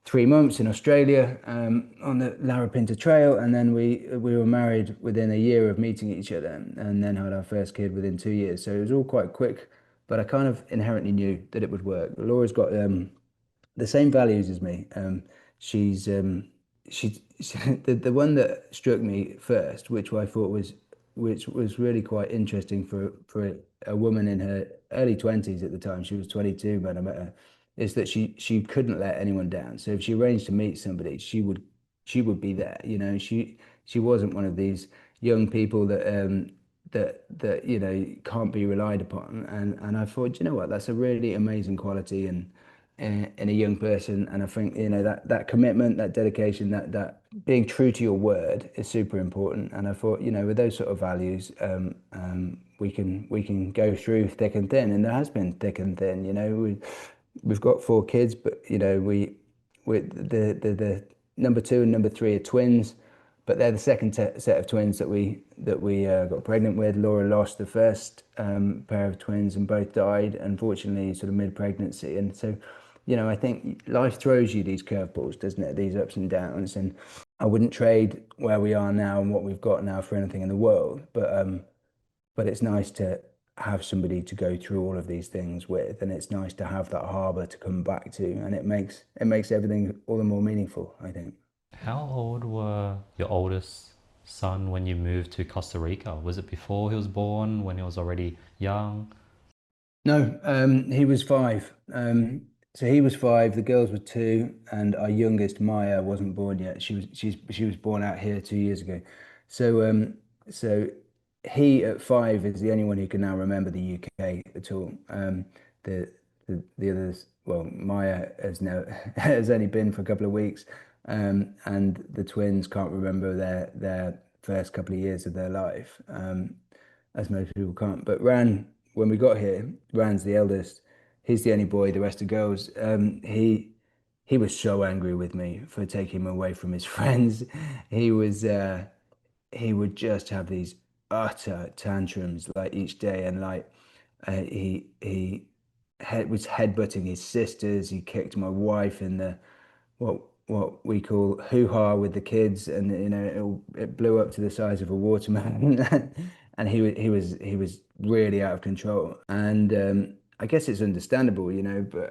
3 months in Australia, on the Larapinta Trail, and then we were married within a year of meeting each other, and then had our first kid within 2 years. So it was all quite quick, but I kind of inherently knew that it would work. Laura's got the same values as me. She's the one that struck me first, which was really quite interesting for a woman in her early 20s at the time. She was 22 when I met her. Is that she couldn't let anyone down. So if she arranged to meet somebody, she would be there. She wasn't one of these young people that can't be relied upon. And I thought, you know what, that's a really amazing quality in a young person. And I think that commitment, that dedication, that being true to your word is super important. And I thought, with those sort of values, we can go through thick and thin, and there has been thick and thin. We've got 4 kids, but we the number 2 and number 3 are twins, but they're the second set of twins that we got pregnant with. Laura lost the first pair of twins, and both died, unfortunately, sort of mid-pregnancy. And so, I think life throws you these curveballs, doesn't it? These ups and downs, and I wouldn't trade where we are now and what we've got now for anything in the world. But it's nice to have somebody to go through all of these things with, and it's nice to have that harbor to come back to, and it makes everything all the more meaningful, I think. How old were your oldest son when you moved to Costa Rica? Was it before he was born, when he was already young? No, he was five. So he was five, the girls were two, and our youngest, Maya, wasn't born yet. She was born out here 2 years ago. So so he at five is the only one who can now remember the UK at all. The the others, well, Maya has no has only been for a couple of weeks, and the twins can't remember their first couple of years of their life. As most people can't. But when we got here, Ran's the eldest. He's the only boy. The rest are girls. He was so angry with me for taking him away from his friends. He was he would just have these utter tantrums like each day, and like he was headbutting his sisters. He kicked my wife in the what we call hoo-ha with the kids, and it blew up to the size of a watermelon. And he was really out of control. And I guess it's understandable, but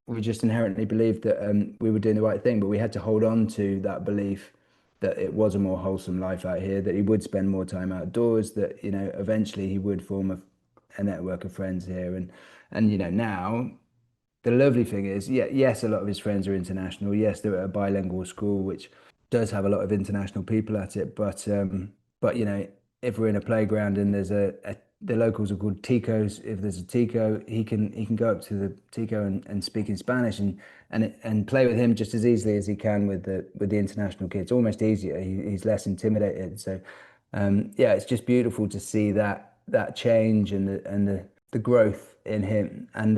we just inherently believed that we were doing the right thing, but we had to hold on to that belief that it was a more wholesome life out here, that he would spend more time outdoors, that eventually he would form a network of friends here. And now the lovely thing is, yeah, yes, a lot of his friends are international. Yes, they're at a bilingual school, which does have a lot of international people at it. But if we're in a playground and there's the locals are called ticos. If there's a tico, he can go up to the tico and speak in Spanish and play with him just as easily as he can with the international kids. Almost easier. He's less intimidated. So yeah, it's just beautiful to see that change and the growth in him. And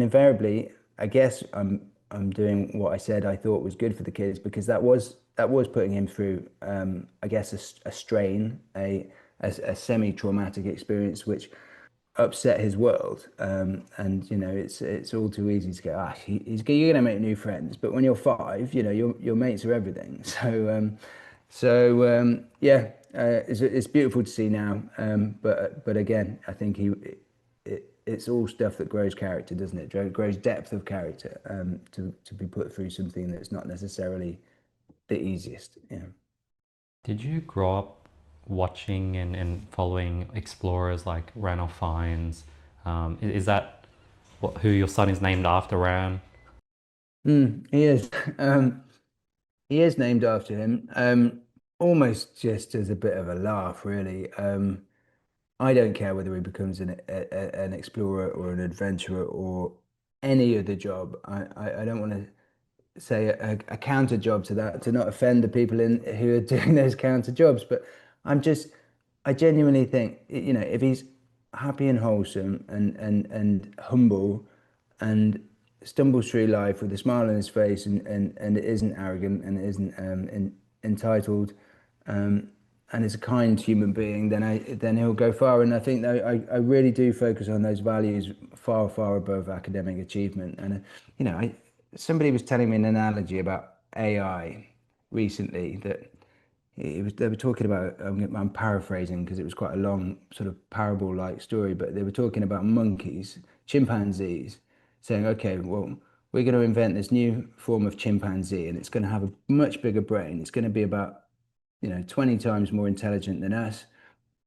invariably, I guess I'm doing what I said I thought was good for the kids, because that was putting him through I guess a strain, a semi-traumatic experience which upset his world. And it's all too easy to go, you're gonna make new friends, but when you're five, your mates are everything. So yeah, it's beautiful to see now. But again, I think it's all stuff that grows character, doesn't it? Grows depth of character, to be put through something that's not necessarily the easiest. Did you grow up watching and following explorers like Ranulph Fiennes? Is that who your son is named after, Ran? He is. He is named after him. Almost just as a bit of a laugh, really. I don't care whether he becomes an explorer or an adventurer or any other job. I don't want to say a counter job to that, to not offend the people in who are doing those counter jobs. But I'm just, I genuinely think, if he's happy and wholesome and humble and stumbles through life with a smile on his face and it isn't arrogant and it isn't entitled, um, and is a kind human being, then he'll go far. And I think that I really do focus on those values far above academic achievement. And somebody was telling me an analogy about AI recently that they were talking about. I'm paraphrasing because it was quite a long sort of parable-like story, but they were talking about monkeys, chimpanzees, saying, okay, well, we're going to invent this new form of chimpanzee, and it's going to have a much bigger brain. It's going to be about 20 times more intelligent than us.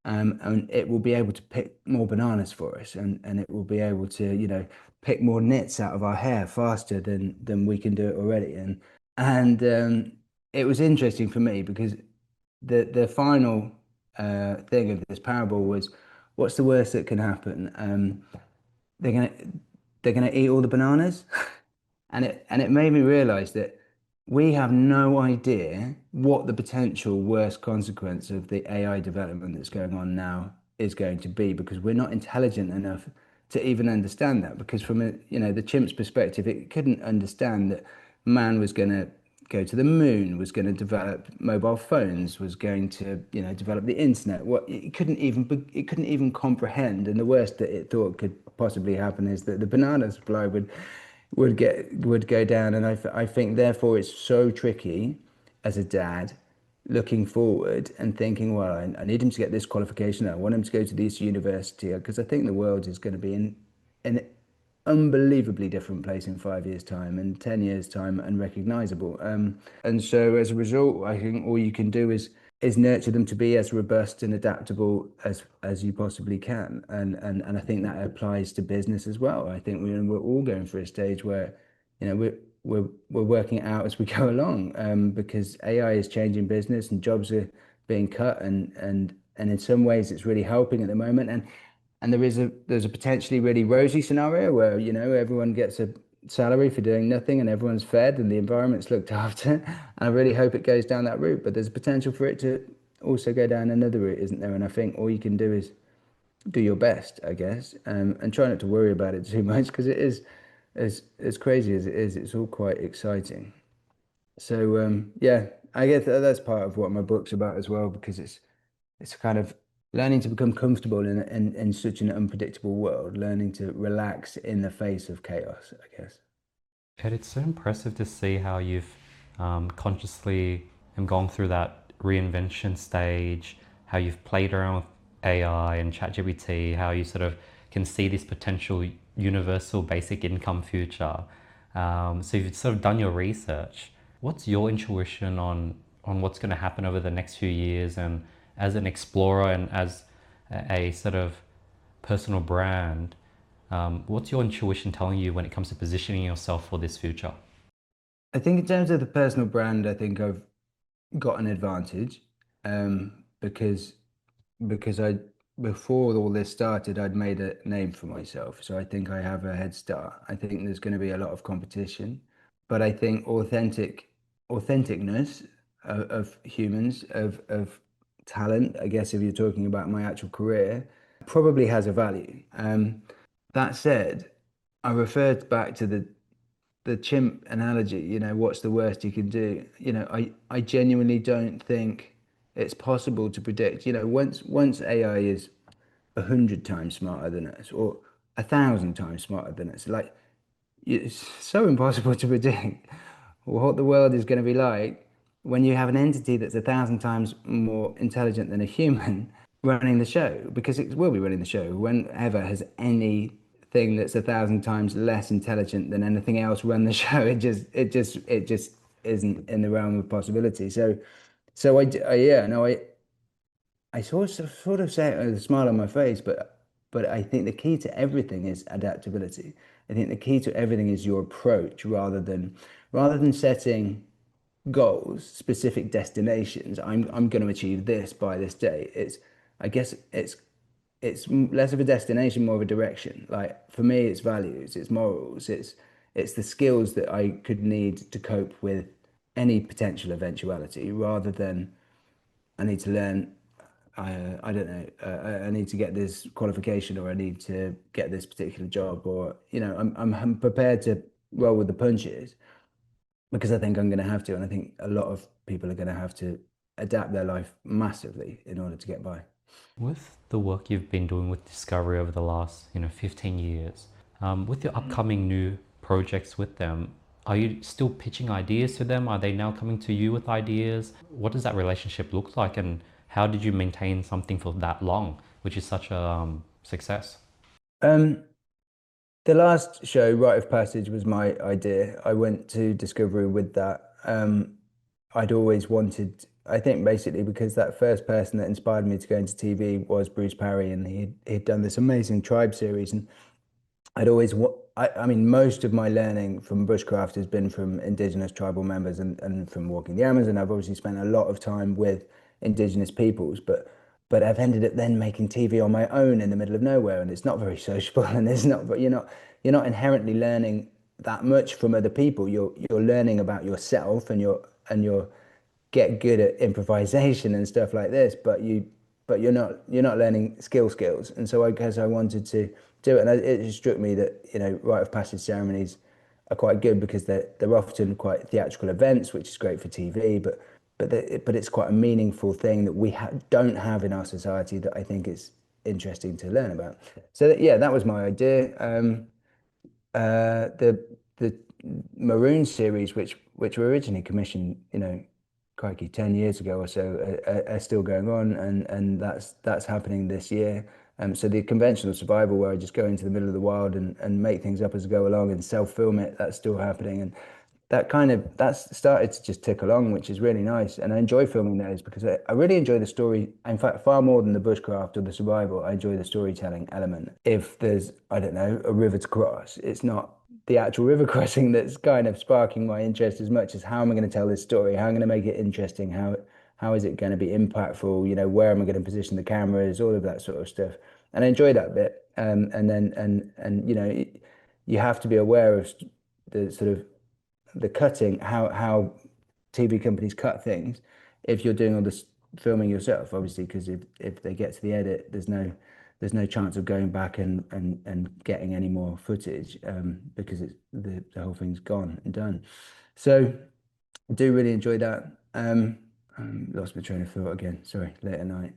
And it will be able to pick more bananas for us, and it will be able to, pick more nits out of our hair faster than we can do it already. And it was interesting for me because the final thing of this parable was, what's the worst that can happen? They're gonna they're gonna eat all the bananas. And it made me realize that we have no idea what the potential worst consequence of the AI development that's going on now is going to be, because we're not intelligent enough to even understand that. Because from the chimp's perspective, it couldn't understand that man was going to go to the moon, was going to develop mobile phones, was going to develop the internet. What it couldn't even comprehend. And the worst that it thought could possibly happen is that the banana supply would go down. And I think therefore it's so tricky as a dad looking forward and thinking, well, I need him to get this qualification. I want him to go to this university, because I think the world is going to be in an unbelievably different place in 5 years' time and 10 years' time, unrecognizable. And so as a result, I think all you can do is is nurture them to be as robust and adaptable as you possibly can. And I think that applies to business as well. I think we're all going through a stage where, we're working it out as we go along, because AI is changing business and jobs are being cut, and in some ways it's really helping at the moment. And there's a potentially really rosy scenario where, everyone gets a salary for doing nothing and everyone's fed and the environment's looked after. And I really hope it goes down that route. But there's potential for it to also go down another route, isn't there? And I think all you can do is do your best, I guess, and try not to worry about it too much, because it is, as crazy as it is, it's all quite exciting. So yeah, I guess that's part of what my book's about as well, because it's kind of learning to become comfortable in such an unpredictable world, learning to relax in the face of chaos, I guess. Ed, it's so impressive to see how you've consciously gone through that reinvention stage, how you've played around with AI and ChatGPT, how you sort of can see this potential universal basic income future. So you've sort of done your research. What's your intuition on what's going to happen over the next few years? And as an explorer and as a sort of personal brand, what's your intuition telling you when it comes to positioning yourself for this future? I think in terms of the personal brand, I think I've got an advantage, because I before all this started, I'd made a name for myself. So I think I have a head start. I think there's going to be a lot of competition, but I think authenticness of humans, of talent, I guess if you're talking about my actual career, probably has a value. That said, I referred back to the chimp analogy, what's the worst you can do? I genuinely don't think it's possible to predict. Once AI is 100 times smarter than us, or 1,000 times smarter than us, like, it's so impossible to predict what the world is going to be like when you have an entity that's 1,000 times more intelligent than a human running the show, because it will be running the show. Whenever has anything that's 1,000 times less intelligent than anything else run the show? It just isn't in the realm of possibility. So yeah, no, I sort of say it with a smile on my face, but I think the key to everything is adaptability. I think the key to everything is your approach, rather than setting goals, specific destinations. I'm going to achieve this by this day. I guess it's less of a destination, more of a direction. Like for me, it's values, it's morals, it's the skills that I could need to cope with any potential eventuality, rather than I need to learn. I don't know. I need to get this qualification, or I need to get this particular job, or I'm prepared to roll with the punches, because I think I'm going to have to, and I think a lot of people are going to have to adapt their life massively in order to get by. With the work you've been doing with Discovery over the last, 15 years, with your upcoming new projects with them, are you still pitching ideas to them? Are they now coming to you with ideas? What does that relationship look like, and how did you maintain something for that long, which is such a success? Um, the last show, Rite of Passage, was my idea. I went to Discovery with that. I'd always wanted, I think basically because that first person that inspired me to go into TV was Bruce Parry, and he'd done this amazing Tribe series, and I mean, most of my learning from bushcraft has been from Indigenous tribal members, and from walking the Amazon. I've obviously spent a lot of time with Indigenous peoples, but I've ended up then making TV on my own in the middle of nowhere, and it's not very sociable, and it's not, but you're not inherently learning that much from other people. You're learning about yourself, and you're get good at improvisation and stuff like this, but you're not learning skills. And so I guess I wanted to do it, and it just struck me that rite of passage ceremonies are quite good, because they're often quite theatrical events, which is great for TV, but it's quite a meaningful thing that we don't have in our society, that I think is interesting to learn about. So yeah, that was my idea. The Maroon series, which were originally commissioned, crikey, 10 years ago or so, are still going on, and that's happening this year. So the conventional survival, where I just go into the middle of the wild and make things up as I go along and self-film it, that's still happening, and that kind of that's started to just tick along, which is really nice. And I enjoy filming those because I really enjoy the story. In fact, far more than the bushcraft or the survival, I enjoy the storytelling element. If there's, I don't know, a river to cross, it's not the actual river crossing that's kind of sparking my interest as much as how am I going to tell this story? How am I going to make it interesting? How is it going to be impactful? You know, where am I going to position the cameras? All of that sort of stuff. And I enjoy that bit. And then you know, you have to be aware of the sort of the cutting, how TV companies cut things if you're doing all this filming yourself, obviously, because if they get to the edit, there's no chance of going back and getting any more footage because the whole thing's gone and done. So I do really enjoy that. Lost my train of thought again. Sorry, late at night.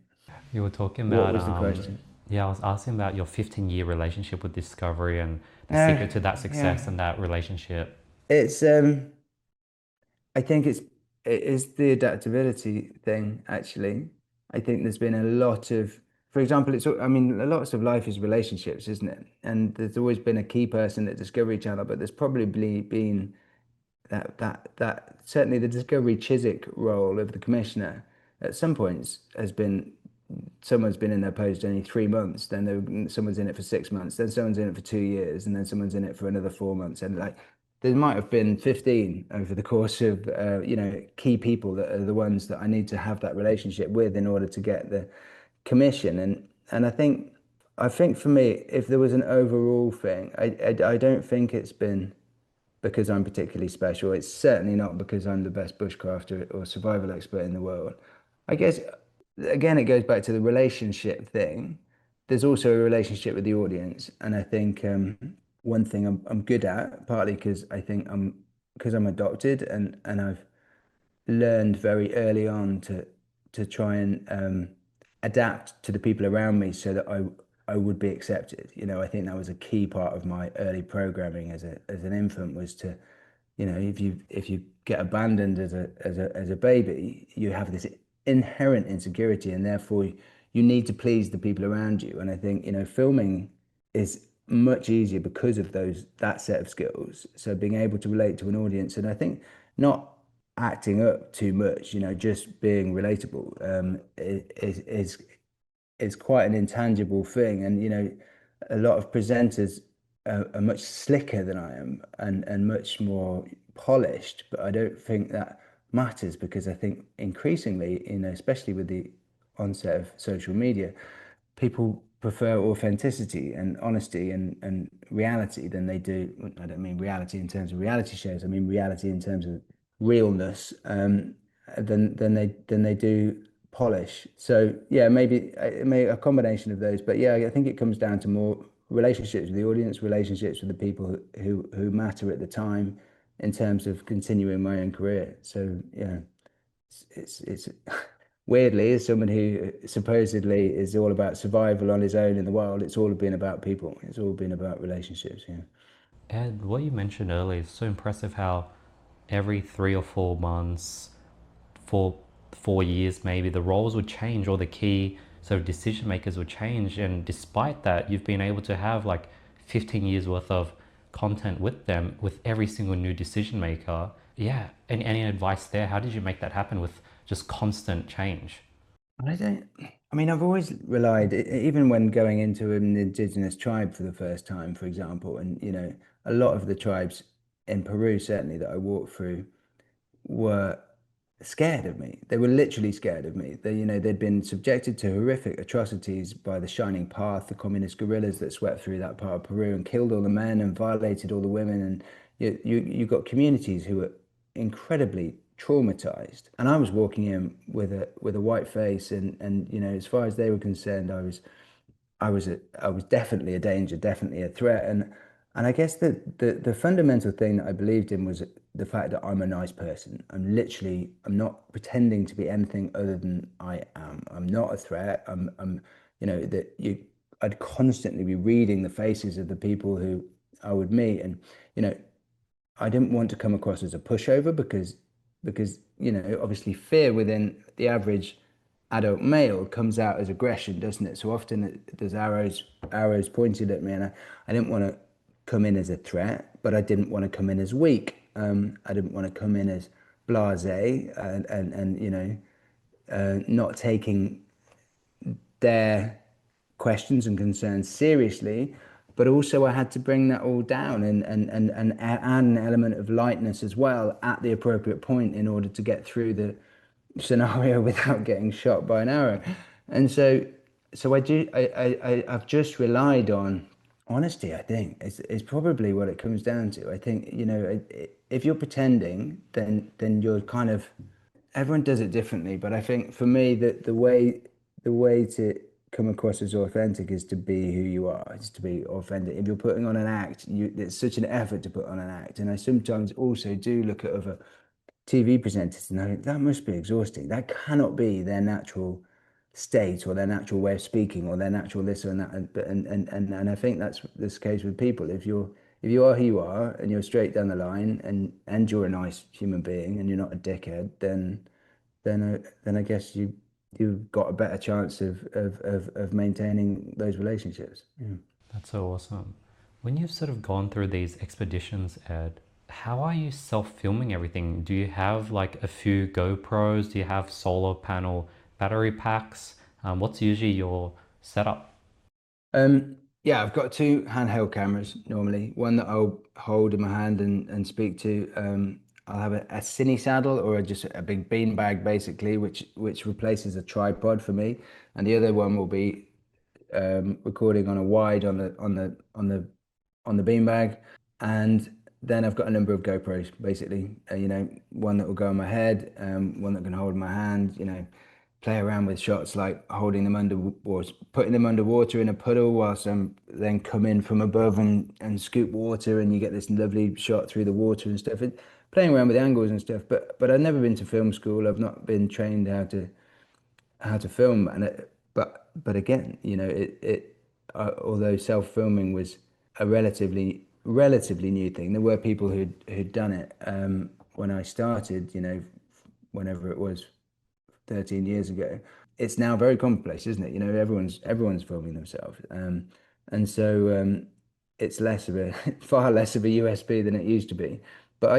You were talking What about, was the question? yeah, I was asking about your 15-year relationship with Discovery and the Uh, secret to that yeah, success and that relationship. it's I think it is the adaptability thing, actually. I think there's been a lot of, for example, I mean, a lot of life is relationships, isn't it? And there's always been a key person at Discovery Channel, but there's probably been that certainly the Discovery Chiswick role of the commissioner at some points has been someone's been in their post only 3 months, then someone's in it for 6 months, then someone's in it for 2 years, and then someone's in it for another 4 months, and like there might have been 15 over the course of you know, key people that are the ones that I need to have that relationship with in order to get the commission, and I think for me, if there was an overall thing, I don't think it's been because I'm particularly special. It's certainly not because I'm the best bushcrafter or survival expert in the world. I guess, again, it goes back to the relationship thing. There's also a relationship with the audience. And I think one thing I'm good at, partly because I think I'm adopted and I've learned very early on to try and adapt to the people around me so that I would be accepted. You know, I think that was a key part of my early programming as an infant was to, you know, if you get abandoned as a baby, you have this inherent insecurity, and therefore you need to please the people around you. And I think, you know, filming is much easier because of that set of skills. So being able to relate to an audience, and I think not acting up too much, you know, just being relatable, is quite an intangible thing. And, you know, a lot of presenters are much slicker than I am and much more polished, but I don't think that matters because I think increasingly, you know, especially with the onset of social media, people prefer authenticity and honesty and reality than they do. I don't mean reality in terms of reality shows. I mean reality in terms of realness. Than they do polish. So yeah, maybe a combination of those. But yeah, I think it comes down to more relationships with the audience, relationships with the people who matter at the time in terms of continuing my own career. So yeah, it's weirdly, as someone who supposedly is all about survival on his own in the wild, it's all been about people. It's all been about relationships. Yeah. Ed, what you mentioned earlier is so impressive how every 3 or 4 months, for 4 years maybe, the roles would change or the key sort of decision makers would change. And despite that, you've been able to have like 15 years worth of content with them, with every single new decision maker. Yeah. And any advice there? How did you make that happen with just constant change? I don't, I mean, I've always relied, even when going into an indigenous tribe for the first time, for example, and, you know, a lot of the tribes in Peru, certainly that I walked through, were scared of me. They were literally scared of me. They, you know, they'd been subjected to horrific atrocities by the Shining Path, the communist guerrillas that swept through that part of Peru and killed all the men and violated all the women. And you got communities who were incredibly traumatized. And I was walking in with a white face, and you know, as far as they were concerned, I was definitely a danger, definitely a threat. And I guess the fundamental thing that I believed in was the fact that I'm a nice person. I'm not pretending to be anything other than I am. I'm not a threat. You know, I'd constantly be reading the faces of the people who I would meet. And, you know, I didn't want to come across as a pushover because you know, obviously fear within the average adult male comes out as aggression, doesn't it? So often there's arrows pointed at me, and I didn't want to come in as a threat, but I didn't want to come in as weak. I didn't want to come in as blasé and not taking their questions and concerns seriously, but also I had to bring that all down and add an element of lightness as well at the appropriate point in order to get through the scenario without getting shot by an arrow. And so I've just relied on honesty. I think is probably what it comes down to. I think, if you're pretending, then you're kind of, everyone does it differently, but I think for me that the way to come across as authentic is to be who you are. It's to be authentic. If you're putting on an act, it's such an effort to put on an act. And I sometimes also do look at other TV presenters and I think that must be exhausting. That cannot be their natural state or their natural way of speaking or their natural this and that. And I think that's this case with people. If you are who you are and you're straight down the line and you're a nice human being and you're not a dickhead, then I guess you've got a better chance of maintaining those relationships. Yeah. That's so awesome. When you've sort of gone through these expeditions, Ed, how are you self-filming everything? Do you have like a few GoPros? Do you have solar panel battery packs? What's usually your setup? Yeah, I've got two handheld cameras normally. One that I'll hold in my hand and speak to. I'll have a cine saddle or just a big bean bag basically, which replaces a tripod for me, and the other one will be recording on a wide on the beanbag, and then I've got a number of GoPros basically. One that will go on my head, one that can hold in my hand. Play around with shots like holding them under or putting them underwater in a puddle whilst I'm then come in from above and scoop water, and you get this lovely shot through the water and stuff. Playing around with angles and stuff, but I've never been to film school. I've not been trained how to film, but again, although self-filming was a relatively new thing, there were people who'd done it when I started, whenever it was 13 years ago. It's now very commonplace, isn't it? Everyone's filming themselves, and so it's less of a far less of a USP than it used to be. But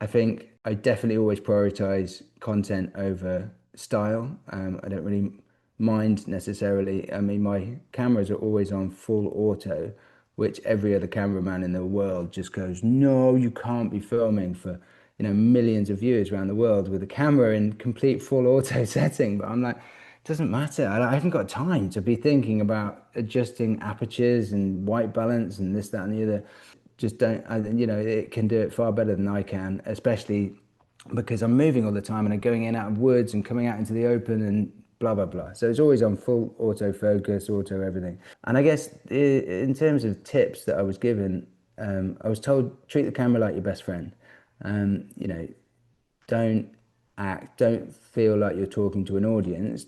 I think I definitely always prioritize content over style. I don't really mind necessarily. I mean, my cameras are always on full auto, which every other cameraman in the world just goes, no, you can't be filming for, millions of viewers around the world with a camera in complete full auto setting. But I'm like, it doesn't matter. I haven't got time to be thinking about adjusting apertures and white balance and this, that, and the other. Just don't, it can do it far better than I can, especially because I'm moving all the time and I'm going in out of woods and coming out into the open and blah blah blah. So it's always on full autofocus, auto everything. And I guess in terms of tips that I was given, I was told treat the camera like your best friend. Um, you know, don't feel like you're talking to an audience.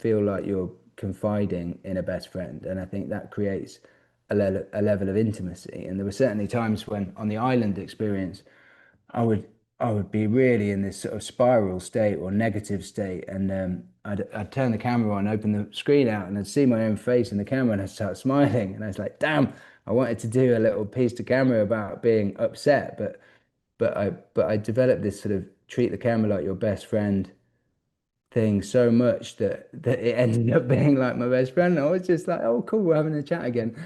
Feel like you're confiding in a best friend, and I think that creates a level of intimacy. And there were certainly times when on the island experience I would I would be really in this sort of spiral state or negative state, and I'd turn the camera on, open the screen out, and I'd see my own face in the camera, and I'd start smiling, and I was like, "Damn!" I wanted to do a little piece to camera about being upset, but I developed this sort of treat the camera like your best friend thing so much that it ended up being like my best friend. I was just like, "Oh, cool, we're having a chat again."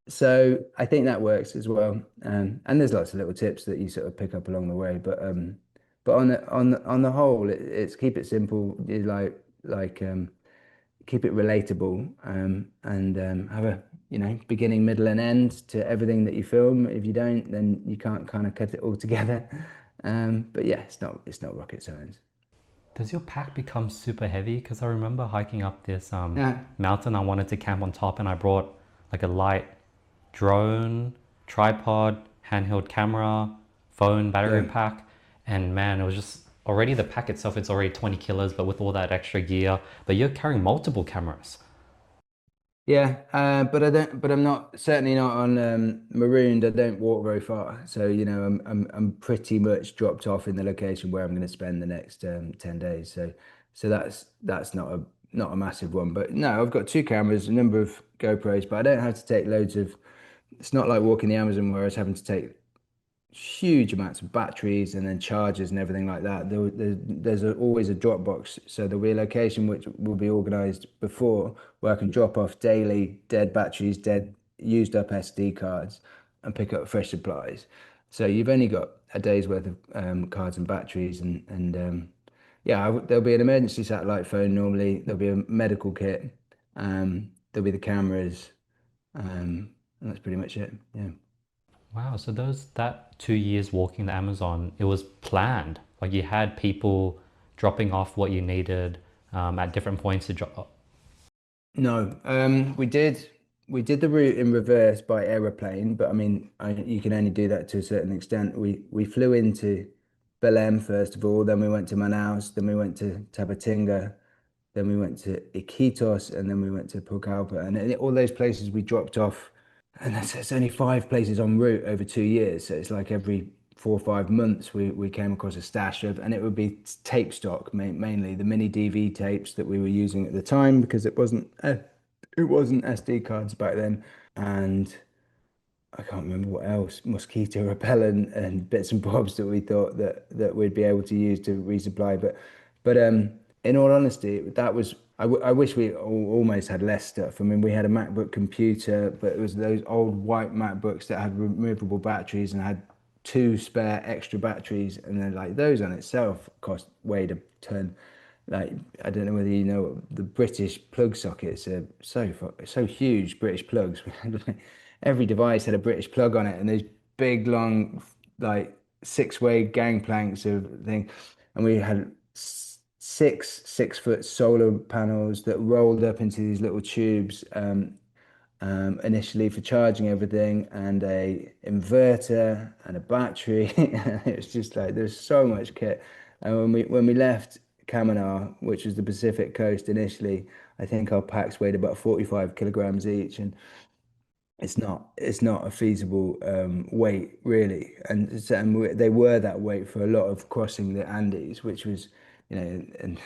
So I think that works as well. And there's lots of little tips that you sort of pick up along the way. But on the whole, it's keep it simple. You keep it relatable, and have a beginning, middle, and end to everything that you film. If you don't, then you can't kind of cut it all together. But yeah, it's not rocket science. Does your pack become super heavy? Because I remember hiking up this Yeah, mountain I wanted to camp on top, and I brought like a light drone, tripod, handheld camera, phone, battery yeah. pack, and man, it was just already the pack itself, it's already 20 kilos, but with all that extra gear, but you're carrying multiple cameras. Yeah, but I don't. But I'm not certainly not on marooned. I don't walk very far, so I'm pretty much dropped off in the location where I'm going to spend the next 10 days. So that's not a massive one. But no, I've got two cameras, a number of GoPros, but I don't have to take loads of. It's not like walking the Amazon where I was having to take huge amounts of batteries and then chargers and everything like that. There's always a drop box. So there'll be a location which will be organized before where I can drop off daily dead batteries, dead used up SD cards, and pick up fresh supplies. So you've only got a day's worth of cards and batteries, and yeah, there'll be an emergency satellite phone normally. There'll be a medical kit. There'll be the cameras, and that's pretty much it. Yeah. Wow, so that 2 years walking the Amazon, it was planned. Like you had people dropping off what you needed at different points to drop. No, we did the route in reverse by aeroplane, but I mean, you can only do that to a certain extent. We flew into Belém first of all, then we went to Manaus, then we went to Tabatinga, then we went to Iquitos, and then we went to Pucallpa, and all those places we dropped off. And there's only 5 places en route over 2 years. So it's like every 4 or 5 months we came across a stash of, and it would be tape stock mainly the mini DV tapes that we were using at the time because it wasn't SD cards back then, and I can't remember what else, mosquito repellent and bits and bobs that we thought that we'd be able to use to resupply. But in all honesty, that was I wish we almost had less stuff. I mean, we had a MacBook computer, but it was those old white MacBooks that had removable batteries and had two spare extra batteries, and then like those on itself cost weighed a ton. Like I don't know whether you know the British plug sockets are so huge. British plugs. We had like, every device had a British plug on it, and those big long like six-way gangplanks of thing, and we had 6 foot solar panels that rolled up into these little tubes. Initially for charging everything, and a inverter and a battery. It was just like there's so much kit. And when we left Kamanar, which was the Pacific coast initially, I think our packs weighed about 45 kilograms each, and it's not a feasible weight really. They were that weight for a lot of crossing the Andes, which was, and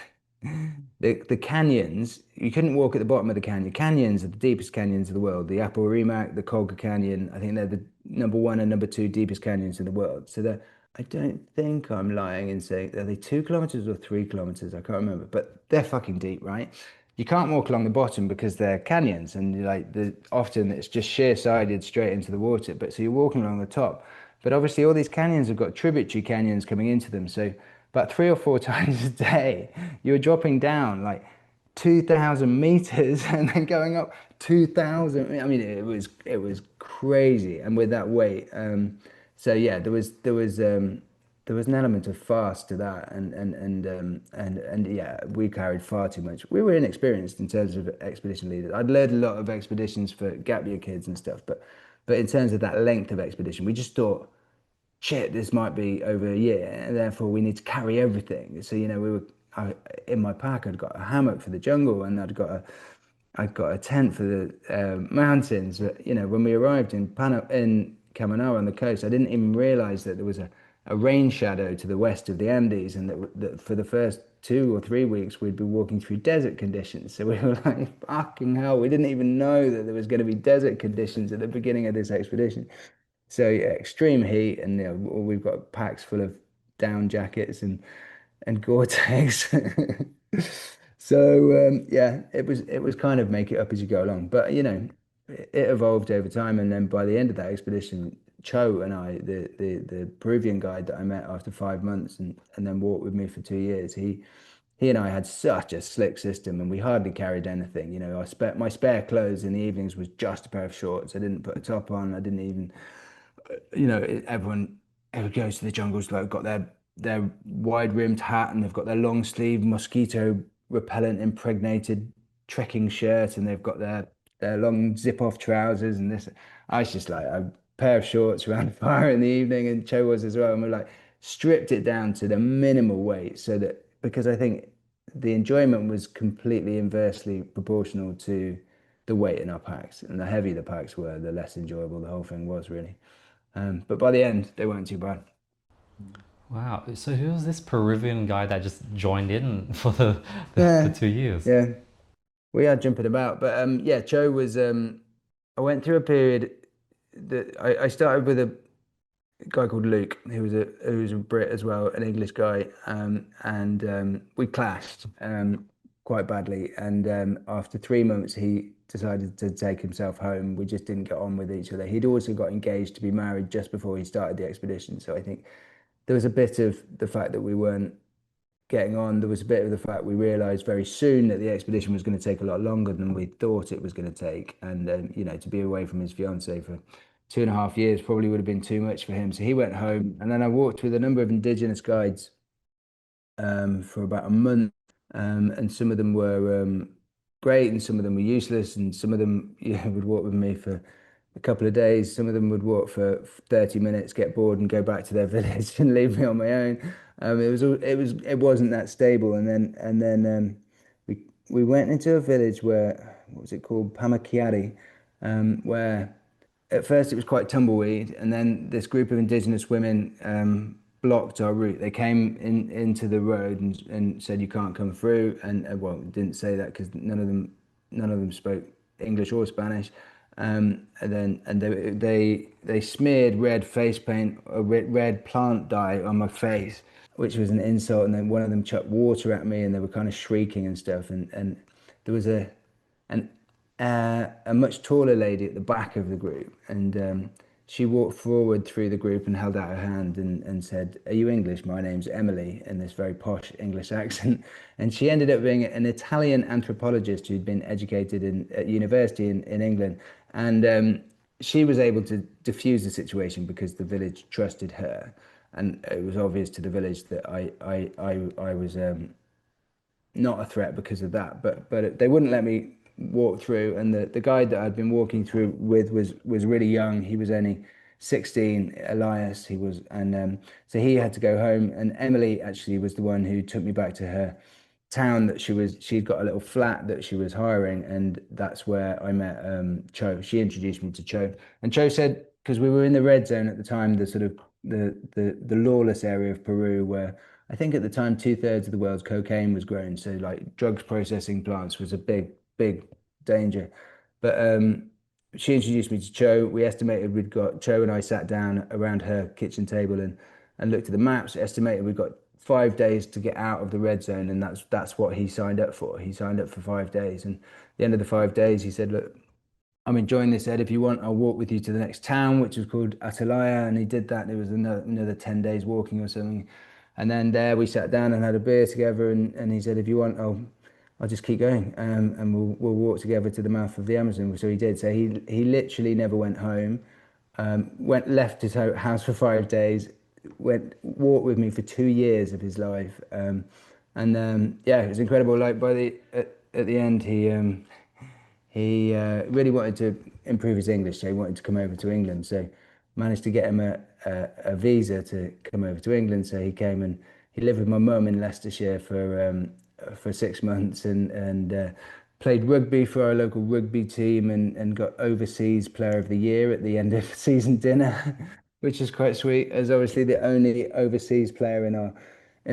the canyons, you couldn't walk at the bottom of the canyon. Canyons are the deepest canyons of the world. The Apurimac, the Colga Canyon, I think they're the number one and number two deepest canyons in the world. So I don't think I'm lying in saying, are they 2 kilometers or 3 kilometers? I can't remember, but they're fucking deep, right? You can't walk along the bottom because they're canyons, and like often it's just sheer sided straight into the water. But so you're walking along the top. But obviously all these canyons have got tributary canyons coming into them. So about 3 or 4 times a day, you're dropping down like 2,000 meters and then going up 2,000. I mean, it was crazy, and with that weight, so yeah, there was an element of fast to that, and yeah, we carried far too much. We were inexperienced in terms of expedition leaders. I'd led a lot of expeditions for gap year kids and stuff, but in terms of that length of expedition, we just thought, shit, this might be over a year, and therefore we need to carry everything. So, in my pack, I'd got a hammock for the jungle, and I'd got a tent for the mountains. But, when we arrived in Camaná on the coast, I didn't even realize that there was a rain shadow to the west of the Andes, and that for the first 2 or 3 weeks, we'd be walking through desert conditions. So we were like, fucking hell, we didn't even know that there was going to be desert conditions at the beginning of this expedition. So yeah, extreme heat, and we've got packs full of down jackets and Gore-Tex. So yeah, it was kind of make it up as you go along, but it evolved over time, and then by the end of that expedition, Cho and I, the Peruvian guide that I met after 5 months and then walked with me for 2 years, he and I had such a slick system, and we hardly carried anything. My spare clothes in the evenings was just a pair of shorts. I didn't put a top on. I didn't even everyone who goes to the jungles like got their wide rimmed hat, and they've got their long sleeve mosquito repellent impregnated trekking shirt, and they've got their long zip off trousers and this. I was just like a pair of shorts around the fire in the evening, and Cho was as well, and we like stripped it down to the minimal weight, so that because I think the enjoyment was completely inversely proportional to the weight in our packs, and the heavier the packs were, the less enjoyable the whole thing was really. But by the end, they weren't too bad. Wow. So who was this Peruvian guy that just joined in for the Yeah, 2 years? yeah, we are jumping about, but yeah, Joe was. I went through a period that I started with a guy called Luke, who was a Brit as well, an English guy, and we clashed quite badly. And after 3 months, he decided to take himself home. We just didn't get on with each other. He'd also got engaged to be married just before he started the expedition. So I think there was a bit of the fact that we weren't getting on. There was a bit of the fact we realized very soon that the expedition was going to take a lot longer than we thought it was going to take. And you know, to be away from his fiance for 2.5 years probably would have been too much for him. So he went home, and then I walked with a number of Indigenous guides for about a month, and some of them were great, and some of them were useless, and some of them would walk with me for a couple of days. Some of them would walk for 30 minutes, get bored, and go back to their village and leave me on my own. It wasn't that stable, and then we went into a village where, what was it called, Pamakiari, where at first it was quite tumbleweed, and then this group of Indigenous women blocked our route. They came into the road and said you can't come through, and well, didn't say that because none of them spoke English or Spanish. And they smeared red face paint, or red plant dye on my face, which was an insult. And then one of them chucked water at me, and they were kind of shrieking and stuff. And there was an a much taller lady at the back of the group, and she walked forward through the group and held out her hand and said, "Are you English? My name's Emily," in this very posh English accent. And she ended up being an Italian anthropologist who'd been educated at university in England. And she was able to diffuse the situation because the village trusted her. And it was obvious to the village that I was not a threat because of that. But they wouldn't let me walk through, and the guide that I'd been walking through with was really young. He was only 16, Elias. He was, and so he had to go home. And Emily actually was the one who took me back to her town that she'd got a little flat that she was hiring, and that's where I met Cho. She introduced me to Cho, and Cho said, because we were in the red zone at the time, the sort of the lawless area of Peru, where I think at the time 2/3 of the world's cocaine was grown. So like drugs processing plants was a big danger. But she introduced me to Cho. We estimated we'd got Cho and I sat down around her kitchen table and looked at the maps. Estimated we got 5 days to get out of the red zone, and that's what he signed up for. He signed up for 5 days, and at the end of the 5 days, he said, "Look, I'm enjoying this, Ed. If you want, I'll walk with you to the next town, which was called Atalaya." And he did that. It was another 10 days walking or something. And then there we sat down and had a beer together. And he said, "If you want, I'll just keep going, and we'll walk together to the mouth of the Amazon." So he did. So he literally never went home. Left his house for 5 days. Walked with me for 2 years of his life. And yeah, it was incredible. Like at the end, he really wanted to improve his English, so he wanted to come over to England. So managed to get him a visa to come over to England. So he came and he lived with my mum in Leicestershire for 6 months, and played rugby for our local rugby team, and got overseas player of the year at the end of season dinner, which is quite sweet, as obviously the only overseas player in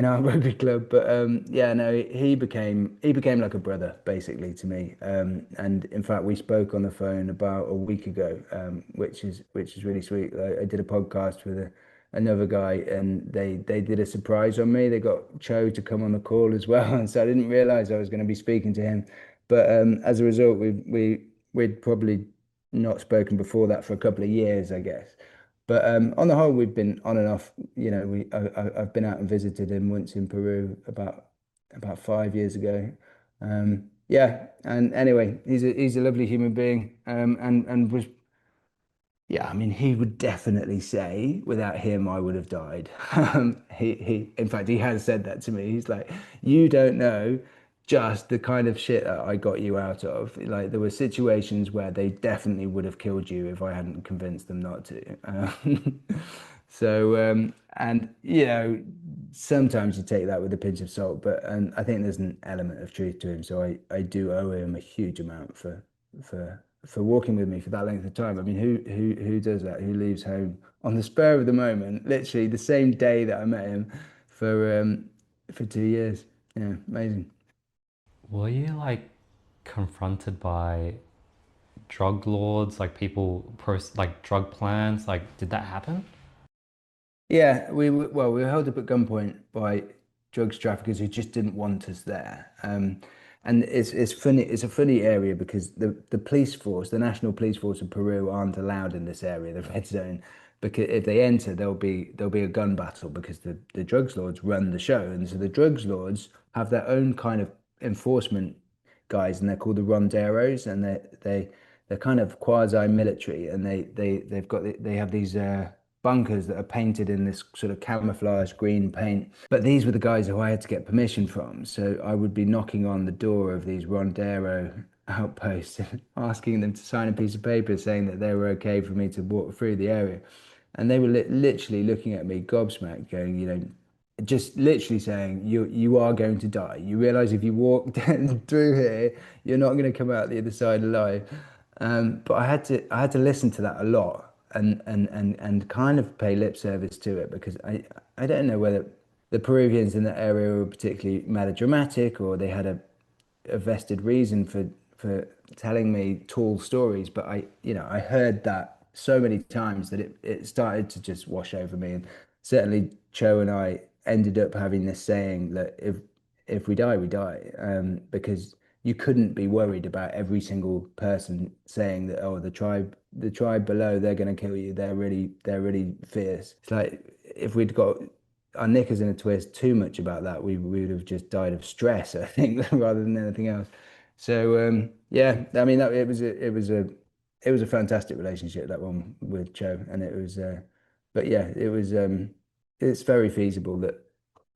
our rugby club. But yeah, no, he became like a brother basically to me. And in fact, we spoke on the phone about a week ago, which is really sweet. I did a podcast with another guy, and they did a surprise on me. They got Cho to come on the call as well, and so I didn't realize I was going to be speaking to him. But as a result, we'd probably not spoken before that for a couple of years, I guess. But on the whole, we've been on and off. You know, I've been out and visited him once in Peru about 5 years ago. Yeah, and anyway, he's a lovely human being. And was, yeah, I mean, he would definitely say, without him, I would have died. In fact, he has said that to me. He's like, you don't know just the kind of shit that I got you out of. Like, there were situations where they definitely would have killed you if I hadn't convinced them not to. And you know, sometimes you take that with a pinch of salt, but I think there's an element of truth to him. So I do owe him a huge amount for walking with me for that length of time. I mean, who does that? Who leaves home on the spur of the moment, literally the same day that I met him for 2 years? Yeah, amazing. Were you like confronted by drug lords, like people like drug plans? Like, did that happen? Yeah, well, we were held up at gunpoint by drugs traffickers who just didn't want us there. And it's funny. It's a funny area because the police force, the National Police Force of Peru, aren't allowed in this area, the red zone, because if they enter, there'll be a gun battle because the drugs lords run the show, and so the drugs lords have their own kind of enforcement guys, and they're called the ronderos, and they're kind of quasi-military, and they have these bunkers that are painted in this sort of camouflage green paint. But these were the guys who I had to get permission from. So I would be knocking on the door of these Rondero outposts and asking them to sign a piece of paper saying that they were okay for me to walk through the area. And they were literally looking at me gobsmacked, going, just literally saying, you are going to die. You realize if you walk through here, you're not going to come out the other side alive. But I had to listen to that a lot and kind of pay lip service to it because I don't know whether the Peruvians in that area were particularly melodramatic or they had a vested reason for telling me tall stories, but I heard that so many times that it started to just wash over me. And certainly Cho and I ended up having this saying that if we die, we die, because you couldn't be worried about every single person saying that, oh, the tribe below, they're going to kill you. They're really fierce. It's like if we'd got our knickers in a twist too much about that, we would have just died of stress, I think, rather than anything else. So yeah, I mean that it was a fantastic relationship, that one with Cho, and it was but yeah, it's very feasible that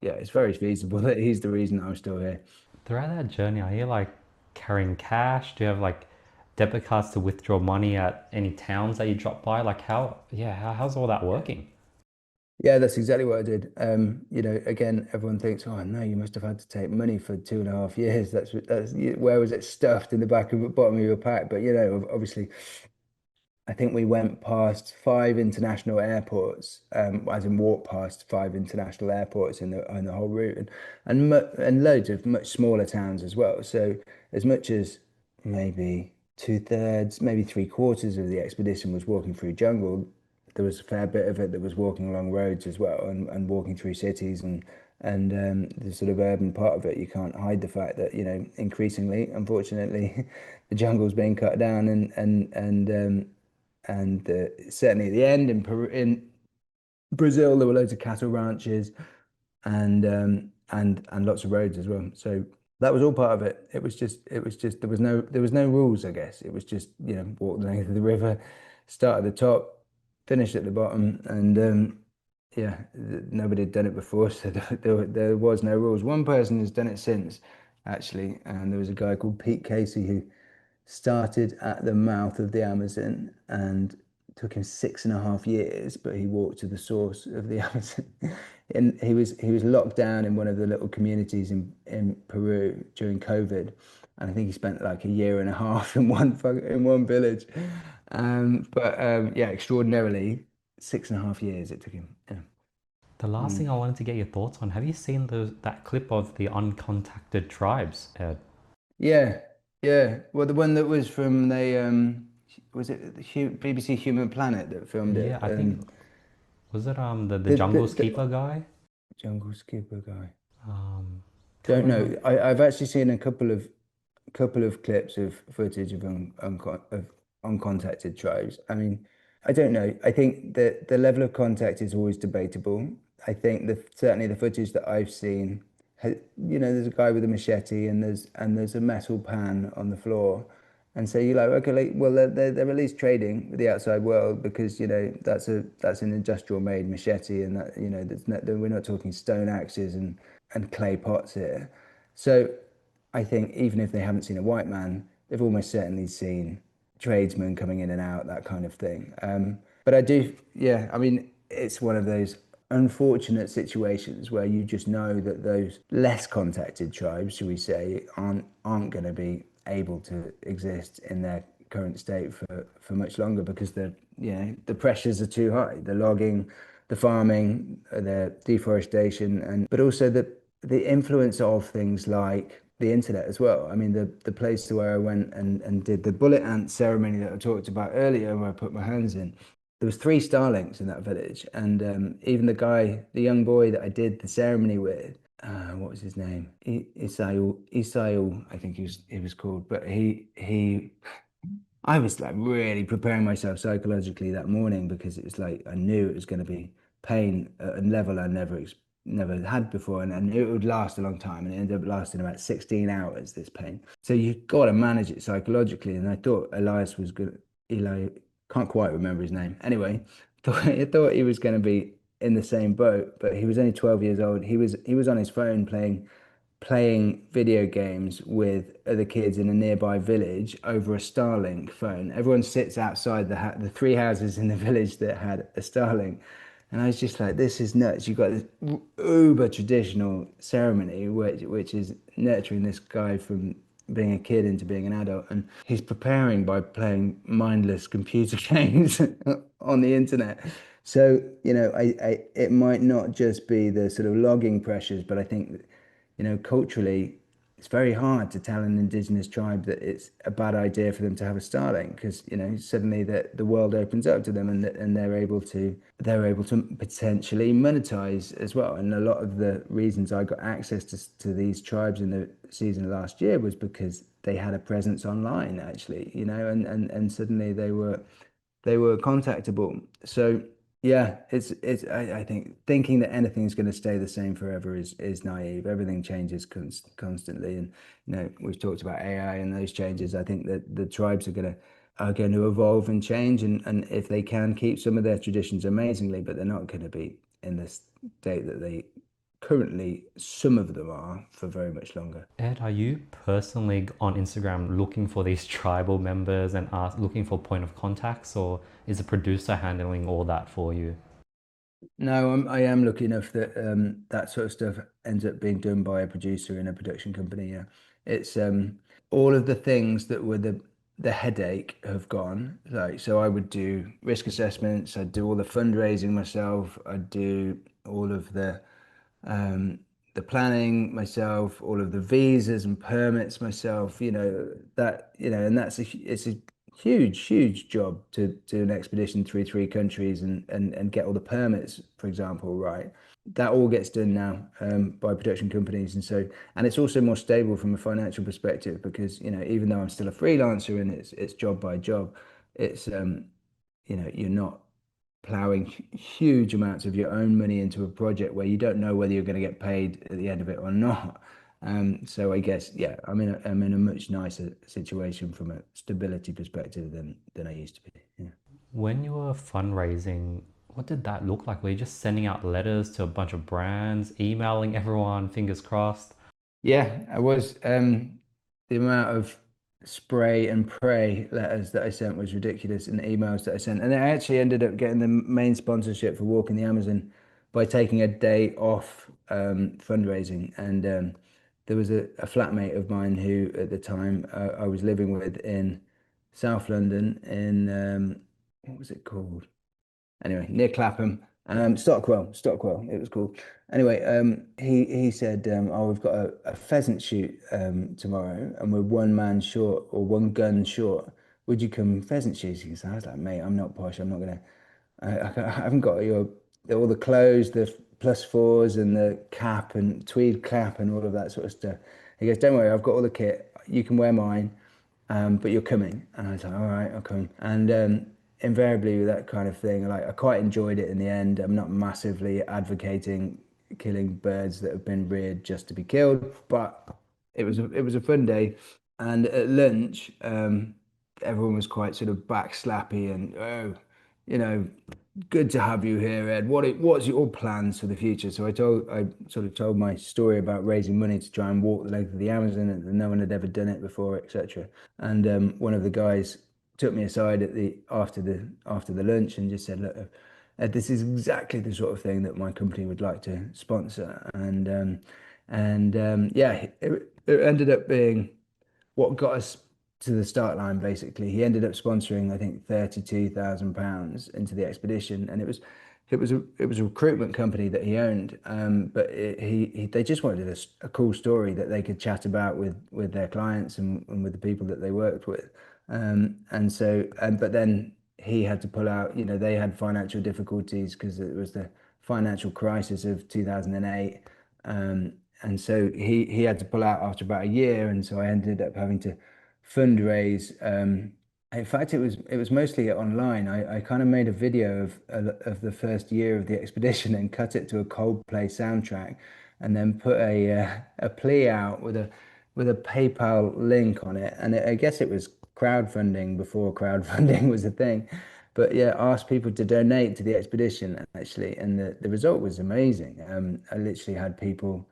yeah, it's very feasible that he's the reason I'm still here. Throughout that journey, are you like carrying cash? Do you have like debit cards to withdraw money at any towns that you drop by? Like how's all that working? Yeah, that's exactly what I did. Again, everyone thinks, oh no, you must have had to take money for 2.5 years. Where was it stuffed in the back of the bottom of your pack? But obviously, I think we went past five international airports, as in walked past five international airports in the whole route, and loads of much smaller towns as well. So as much as maybe two-thirds, maybe three-quarters of the expedition was walking through jungle, there was a fair bit of it that was walking along roads as well, and walking through cities and the sort of urban part of it. You can't hide the fact that increasingly, unfortunately, the jungle's being cut down and certainly at the end in Peru, in Brazil, there were loads of cattle ranches and lots of roads as well. So that was all part of it. It was just there was no rules, I guess. It was just walk the length of the river, start at the top, finish at the bottom, and yeah, nobody had done it before, so there was no rules. One person has done it since, actually, and there was a guy called Pete Casey who started at the mouth of the Amazon and took him 6.5 years, but he walked to the source of the Amazon. And he was locked down in one of the little communities in Peru during COVID. And I think he spent like a year and a half in one village. But yeah, extraordinarily, 6.5 years it took him. Yeah. The last thing Mm. I wanted to get your thoughts on, have you seen that clip of the uncontacted tribes, Ed? Yeah, yeah. Well, the one that was from was it the BBC Human Planet that filmed Yeah, it? I think was it the The, jungle the, keeper guy? Jungle Skipper guy. Can't Don't remember. know. I've actually seen a couple of clips of footage of uncontacted tribes. I mean, I don't know. I think that the level of contact is always debatable. I think certainly the footage that I've seen, there's a guy with a machete and there's a metal pan on the floor, and so you're like, okay, like, well, they're at least trading with the outside world because that's an industrial made machete, and that we're not talking stone axes and clay pots here. So I think even if they haven't seen a white man, they've almost certainly seen tradesmen coming in and out, that kind of thing. But I do, yeah, I mean, it's one of those unfortunate situations where you just know that those less contacted tribes, shall we say, aren't going to be able to exist in their current state for much longer because the pressures are too high. The logging, the farming, the deforestation, and but also the influence of things like the internet as well. I mean, the place to where I went and did the bullet ant ceremony that I talked about earlier, where I put my hands in, there was three Starlinks in that village, and even the young boy that I did the ceremony with, what was his name? Isail, I think he was called. But I was like really preparing myself psychologically that morning because it was like I knew it was going to be pain at a level I never had before, and I knew it would last a long time, and it ended up lasting about 16 hours, this pain. So you've got to manage it psychologically, and I thought Elias was good. Eli, can't quite remember his name. Anyway, I thought he was going to be in the same boat, but he was only 12 years old. He was on his phone playing video games with other kids in a nearby village over a Starlink phone. Everyone sits outside the three houses in the village that had a Starlink. And I was just like, this is nuts. You've got this uber traditional ceremony, which is nurturing this guy from being a kid into being an adult. And he's preparing by playing mindless computer games on the internet. So, it might not just be the sort of logging pressures, but I think culturally, it's very hard to tell an indigenous tribe that it's a bad idea for them to have a Starlink because suddenly the world opens up to them and they're able to potentially monetize as well. And a lot of the reasons I got access to these tribes in the season last year was because they had a presence online actually, and suddenly they were contactable. So yeah, I think thinking that anything's going to stay the same forever is naive. Everything changes constantly, and we've talked about AI and those changes. I think that the tribes are going to evolve and change, and if they can keep some of their traditions amazingly, but they're not going to be in the state that they currently, some of them are, for very much longer. Ed, are you personally on Instagram looking for these tribal members and looking for point of contacts, or is a producer handling all that for you? No, I am lucky enough that that sort of stuff ends up being done by a producer in a production company. Yeah, it's all of the things that were the headache have gone. Like, so I would do risk assessments, I'd do all the fundraising myself, I'd do all of the planning myself, all of the visas and permits myself, and it's a huge, huge job to do an expedition through three countries and get all the permits, for example, right? That all gets done now by production companies, and it's also more stable from a financial perspective because even though I'm still a freelancer and it's job by job, it's you're not plowing huge amounts of your own money into a project where you don't know whether you're going to get paid at the end of it or not. So I guess, yeah, I'm in a much nicer situation from a stability perspective than I used to be. Yeah. When you were fundraising, what did that look like? Were you just sending out letters to a bunch of brands, emailing everyone, fingers crossed? Yeah, I was. The amount of spray and pray letters that I sent was ridiculous, and emails that I sent. And I actually ended up getting the main sponsorship for Walking the Amazon by taking a day off fundraising. And there was a flatmate of mine who, at the time, I was living with in South London, in what was it called? Anyway, near Clapham, Stockwell, it was cool. Anyway, he said, "Oh, we've got a pheasant shoot tomorrow, and we're one man short or one gun short. Would you come pheasant shooting?" So I was like, "Mate, I'm not posh. I'm not gonna. I haven't got all the clothes, the plus fours, and the cap and tweed cap and all of that sort of stuff." He goes, "Don't worry, I've got all the kit. You can wear mine." But you're coming. And I was like, all right, I'll come. And invariably with that kind of thing, like I quite enjoyed it in the end. I'm not massively advocating killing birds that have been reared just to be killed, but it was a fun day. And at lunch, everyone was quite sort of backslappy and oh, you know, good to have you here, Ed. What's your plans for the future? So I sort of told my story about raising money to try and walk the length of the Amazon, and no one had ever done it before, etc. And one of the guys took me aside after the lunch and just said, "Look, Ed, this is exactly the sort of thing that my company would like to sponsor." And yeah, it ended up being what got us to the start line. Basically, he ended up sponsoring, I think, £32,000 into the expedition, and it was a recruitment company that he owned. But they just wanted a cool story that they could chat about with their clients and with the people that they worked with. And so, but then he had to pull out. You know, they had financial difficulties because it was the financial crisis of 2008. And so he had to pull out after about a year, and so I ended up having to fundraise. In fact, it was mostly online. I kind of made a video of the first year of the expedition and cut it to a Coldplay soundtrack, and then put a plea out with a PayPal link on it. And I guess it was crowdfunding before crowdfunding was a thing. But yeah, asked people to donate to the expedition actually, and the result was amazing. I literally had people.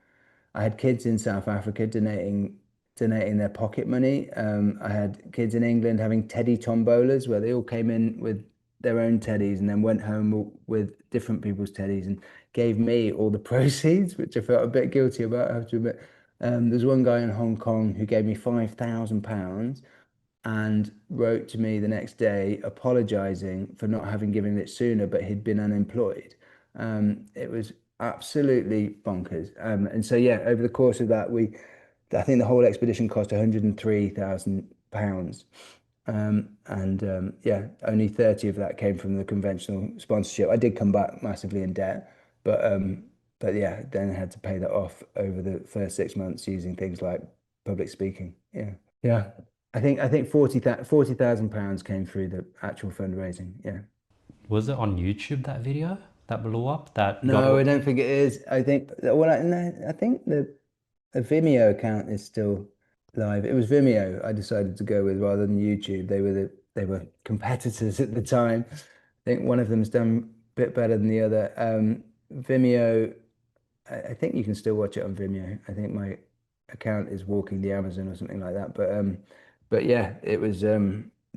I had kids in South Africa donating their pocket money. I had kids in England having teddy tombolas where they all came in with their own teddies and then went home with different people's teddies and gave me all the proceeds, which I felt a bit guilty about, I have to admit. There's one guy in Hong Kong who gave me £5,000 and wrote to me the next day apologizing for not having given it sooner, but he'd been unemployed. It was absolutely bonkers. And so, yeah, over the course of that, I think the whole expedition cost £103,000. Yeah, only 30 of that came from the conventional sponsorship. I did come back massively in debt, but yeah, then I had to pay that off over the first 6 months using things like public speaking. Yeah. Yeah. I think 40,000 pounds came through the actual fundraising. Yeah. Was it on YouTube, that video that blew up that got No, I all? don't think it is. I think well, no, I think the Vimeo account is still live. It was Vimeo I decided to go with rather than YouTube. They were competitors at the time. I think one of them's done a bit better than the other. Vimeo, I think you can still watch it on Vimeo. I think my account is Walking the Amazon or something like that. But yeah, it was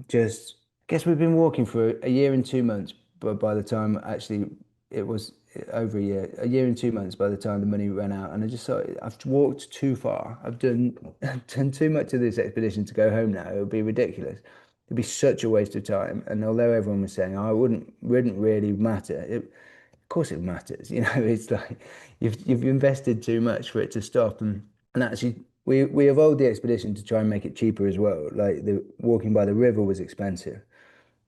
just. I guess we've been walking for a year and 2 months, but by the time actually it was over a year and 2 months by the time the money ran out, and I just thought I've walked too far. I've done done too much of this expedition to go home now. It would be ridiculous. It'd be such a waste of time. And although everyone was saying, oh, it wouldn't really matter, of course it matters. You know, it's like you've invested too much for it to stop. And actually, we evolved the expedition to try and make it cheaper as well. Like the walking by the river was expensive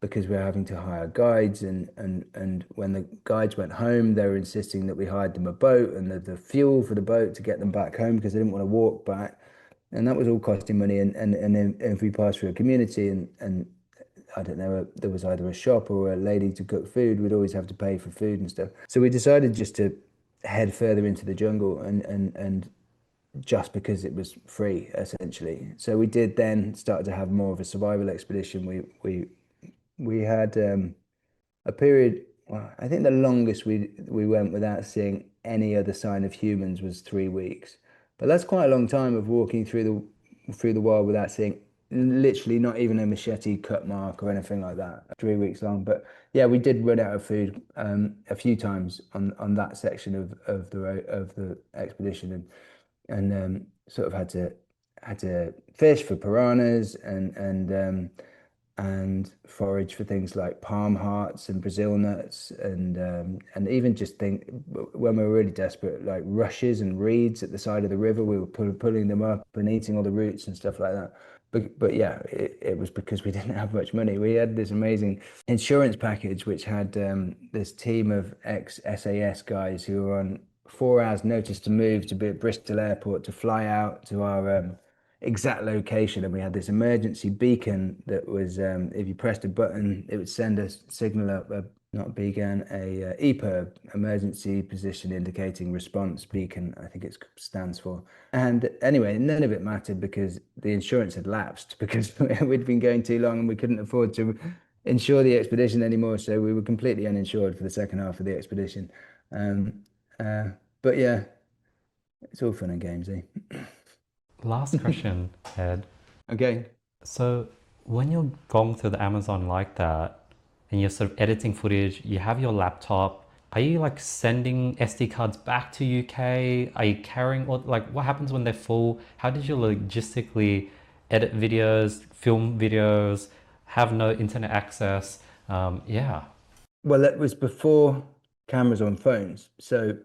because we were having to hire guides, and when the guides went home, they were insisting that we hired them a boat and the fuel for the boat to get them back home because they didn't want to walk back. And that was all costing money. And then if we passed through a community and I don't know, there was either a shop or a lady to cook food, we'd always have to pay for food and stuff. So we decided just to head further into the jungle and just because it was free essentially. So we did then start to have more of a survival expedition. We had a period. Well, I think the longest we went without seeing any other sign of humans was 3 weeks. But that's quite a long time of walking through the wild without seeing literally not even a machete cut mark or anything like that. 3 weeks long. But yeah, we did run out of food a few times on that section of the road of the expedition, and sort of had to fish for piranhas and forage for things like palm hearts and Brazil nuts and even just think when we were really desperate, like rushes and reeds at the side of the river, we were pulling them up and eating all the roots and stuff like that. But yeah, it was because we didn't have much money. We had this amazing insurance package which had this team of ex-SAS guys who were on 4 hours notice to move to be at Bristol Airport to fly out to our exact location, and we had this emergency beacon that was if you pressed a button it would send a signal up, not a beacon, a EPIRB, emergency position indicating response beacon, I think it stands for. And anyway, none of it mattered because the insurance had lapsed because we'd been going too long and we couldn't afford to insure the expedition anymore, so we were completely uninsured for the second half of the expedition. um, uh, but yeah, it's all fun and games, eh? Last question, Ed. Okay. So when you're going through the Amazon like that and you're sort of editing footage, you have your laptop, are you like sending SD cards back to UK? Are you carrying, or like what happens when they're full? How did you logistically edit videos, film videos, have no internet access? Yeah. Well, that was before cameras on phones. So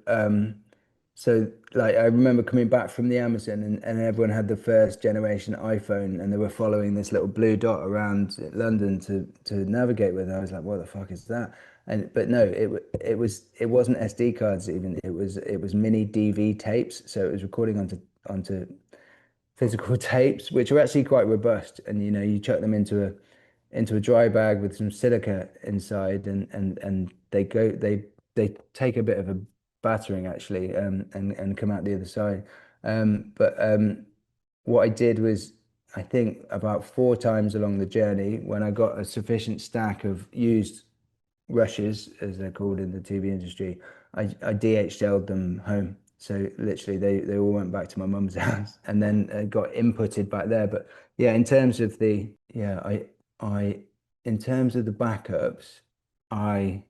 So like I remember coming back from the Amazon and everyone had the first generation iPhone and they were following this little blue dot around London to navigate with. And I was like, what the fuck is that? And but no, it wasn't SD cards even. It was mini DV tapes. So it was recording onto physical tapes, which are actually quite robust. And you chuck them into a dry bag with some silica inside, and they take a bit of a battering actually, and come out the other side. But what I did was, I think about 4 times along the journey, when I got a sufficient stack of used rushes, as they're called in the TV industry, I DHL'd them home. So literally, they all went back to my mum's house, and then got inputted back there. But yeah, I in terms of the backups, I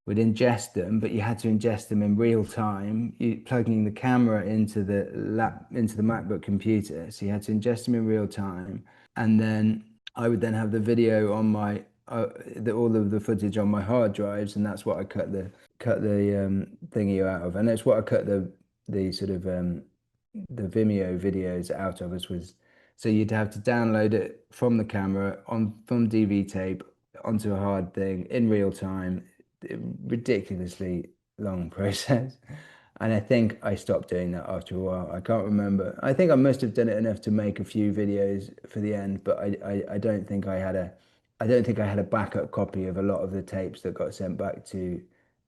would ingest them, but you had to ingest them in real time. You plugging the camera into the MacBook computer, so you had to ingest them in real time, and then I would then have the video on all of the footage on my hard drives, and that's what I cut the thingy out of, and that's what I cut the sort of the Vimeo videos out of us was. So you'd have to download it from the camera from DV tape onto a hard thing in real time. Ridiculously long process. And I think I stopped doing that after a while. I can't remember. I think I must have done it enough to make a few videos for the end, but I don't think I had a backup copy of a lot of the tapes that got sent back to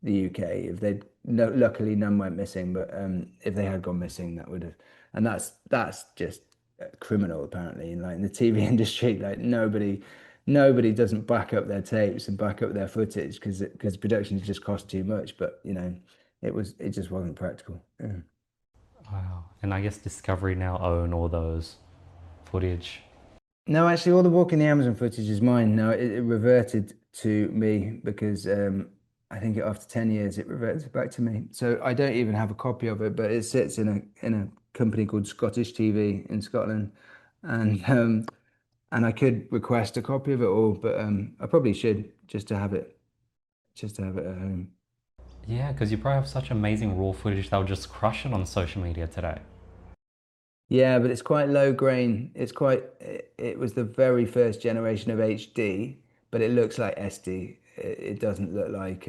the UK. If they'd no, luckily none went missing, but if they had gone missing, that would have, and that's just criminal apparently. Like in the TV industry, like nobody doesn't back up their tapes and back up their footage because productions just cost too much. But it just wasn't practical. Yeah. Wow. And I guess Discovery now own all those footage. No, actually, all the Walk in the Amazon footage is mine. No, it reverted to me because I think after 10 years it reverted back to me. So I don't even have a copy of it, but it sits in a company called Scottish TV in Scotland, and and I could request a copy of it all, but I probably should just to have it at home. Yeah, because you probably have such amazing raw footage that would just crush it on social media today. Yeah, but it's quite low grain. It was the very first generation of HD, but it looks like SD. It doesn't look like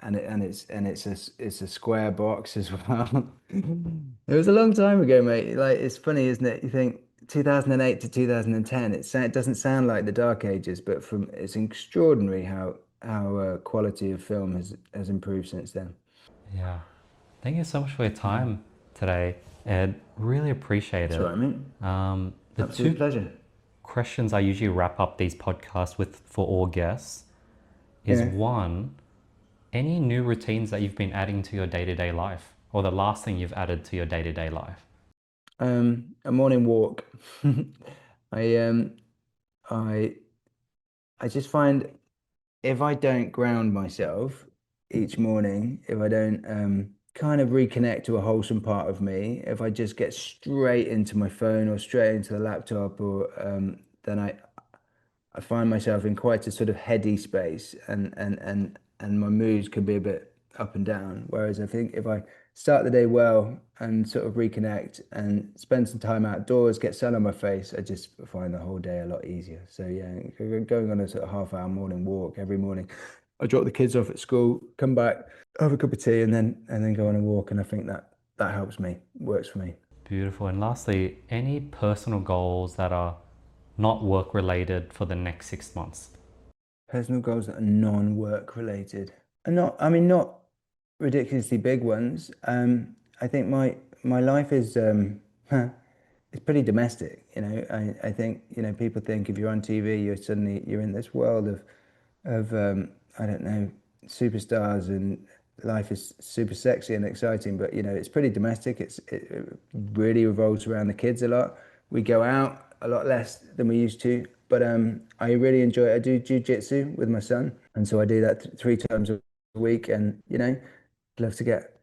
it's a square box as well. It was a long time ago, mate. Like it's funny, isn't it? You think 2008 to 2010, it doesn't sound like the Dark Ages, but from it's extraordinary how quality of film has improved since then. Yeah. Thank you so much for your Yeah. time today, Ed. Really appreciate That's all it. right, mate. The Absolute two pleasure. questions I usually wrap up these podcasts with for all guests is Yeah. one, any new routines that you've been adding to your day-to-day life, or the last thing you've added to your day-to-day life? A morning walk. I I I just find if I don't ground myself each morning, if I don't kind of reconnect to a wholesome part of me, if I just get straight into my phone or straight into the laptop, or then I find myself in quite a sort of heady space, and my moods can be a bit up and down. Whereas I think if I start the day well and sort of reconnect and spend some time outdoors, get sun on my face, I just find the whole day a lot easier. So yeah, going on a sort of half-hour morning walk every morning. I drop the kids off at school, come back, have a cup of tea, and then go on a walk. And I think that helps me, works for me. Beautiful. And lastly, any personal goals that are not work related for the next 6 months? Personal goals that are non-work related. And not ridiculously big ones. I think my life is it's pretty domestic. I think, people think if you're on TV, you're in this world of I don't know, superstars, and life is super sexy and exciting, but it's pretty domestic. It really revolves around the kids a lot. We go out a lot less than we used to, but I really enjoy I do jujitsu with my son, and so I do that 3 times a week, and love to get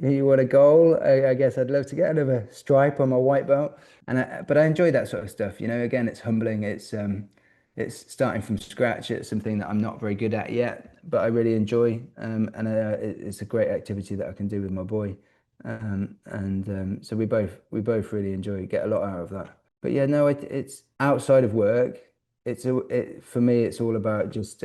you want a goal? I guess I'd love to get another stripe on my white belt, but I enjoy that sort of stuff. Again, it's humbling. It's starting from scratch. It's something that I'm not very good at yet, but I really enjoy. And it's a great activity that I can do with my boy. So we both really get a lot out of that. But yeah, no, it's outside of work. For me, it's all about just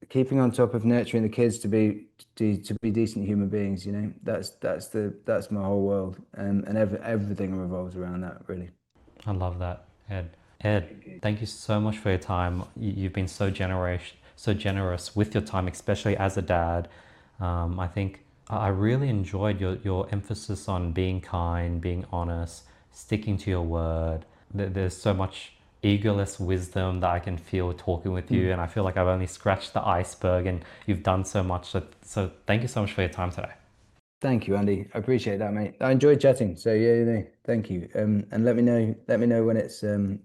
keeping on top of nurturing the kids to be decent human beings. That's my whole world, and everything revolves around that really. I love that, Ed. Ed, thank you so much for your time. You've been so generous with your time, especially as a dad. I think I really enjoyed your emphasis on being kind, being honest, sticking to your word. There's so much egoless wisdom that I can feel talking with you, and I feel like I've only scratched the iceberg, and you've done so much. So thank you so much for your time today. Thank you, Andy. I appreciate that, mate. I enjoyed chatting. So yeah, thank you. And let me know when it's going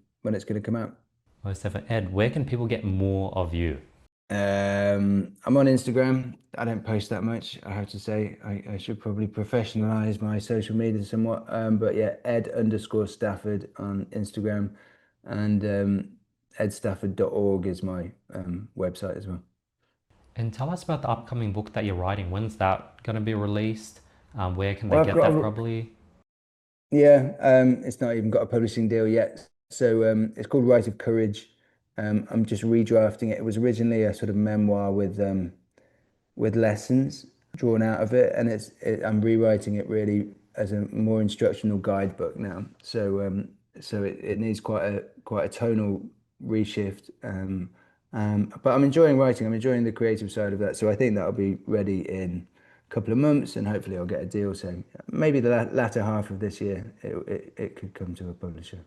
to come out. Most definitely. Ed, where can people get more of you? I'm on Instagram. I don't post that much, I have to say. I should probably professionalize my social media somewhat. But yeah, Ed_Stafford on Instagram, and edstafford.org is my website as well. And tell us about the upcoming book that you're writing. When's that going to be released? Where can they Well, I've get got that a, probably? Yeah, it's not even got a publishing deal yet. So it's called Right of Courage. I'm just redrafting it. It was originally a sort of memoir with lessons drawn out of it, and I'm rewriting it really as a more instructional guidebook now. So it needs quite a tonal reshift. But I'm enjoying writing. I'm enjoying the creative side of that. So I think that'll be ready in a couple of months, and hopefully I'll get a deal. So maybe the latter half of this year, it could come to a publisher.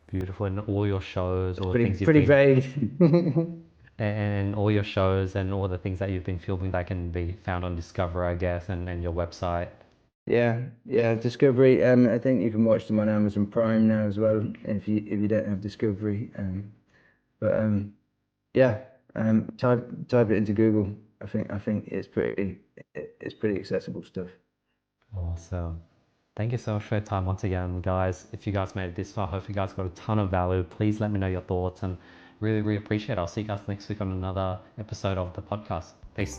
Beautiful. And all your shows, That's all the pretty things you've pretty been, vague. and all your shows and all the things that you've been filming that can be found on Discover, I guess, and your website. Yeah, yeah, Discovery. I think you can watch them on Amazon Prime now as well if you don't have Discovery. But yeah, type it into Google. I think it's pretty accessible stuff. Awesome. Thank you so much for your time once again, guys. If you guys made it this far, I hope you guys got a ton of value. Please let me know your thoughts and really, really appreciate it. I'll see you guys next week on another episode of the podcast. Peace.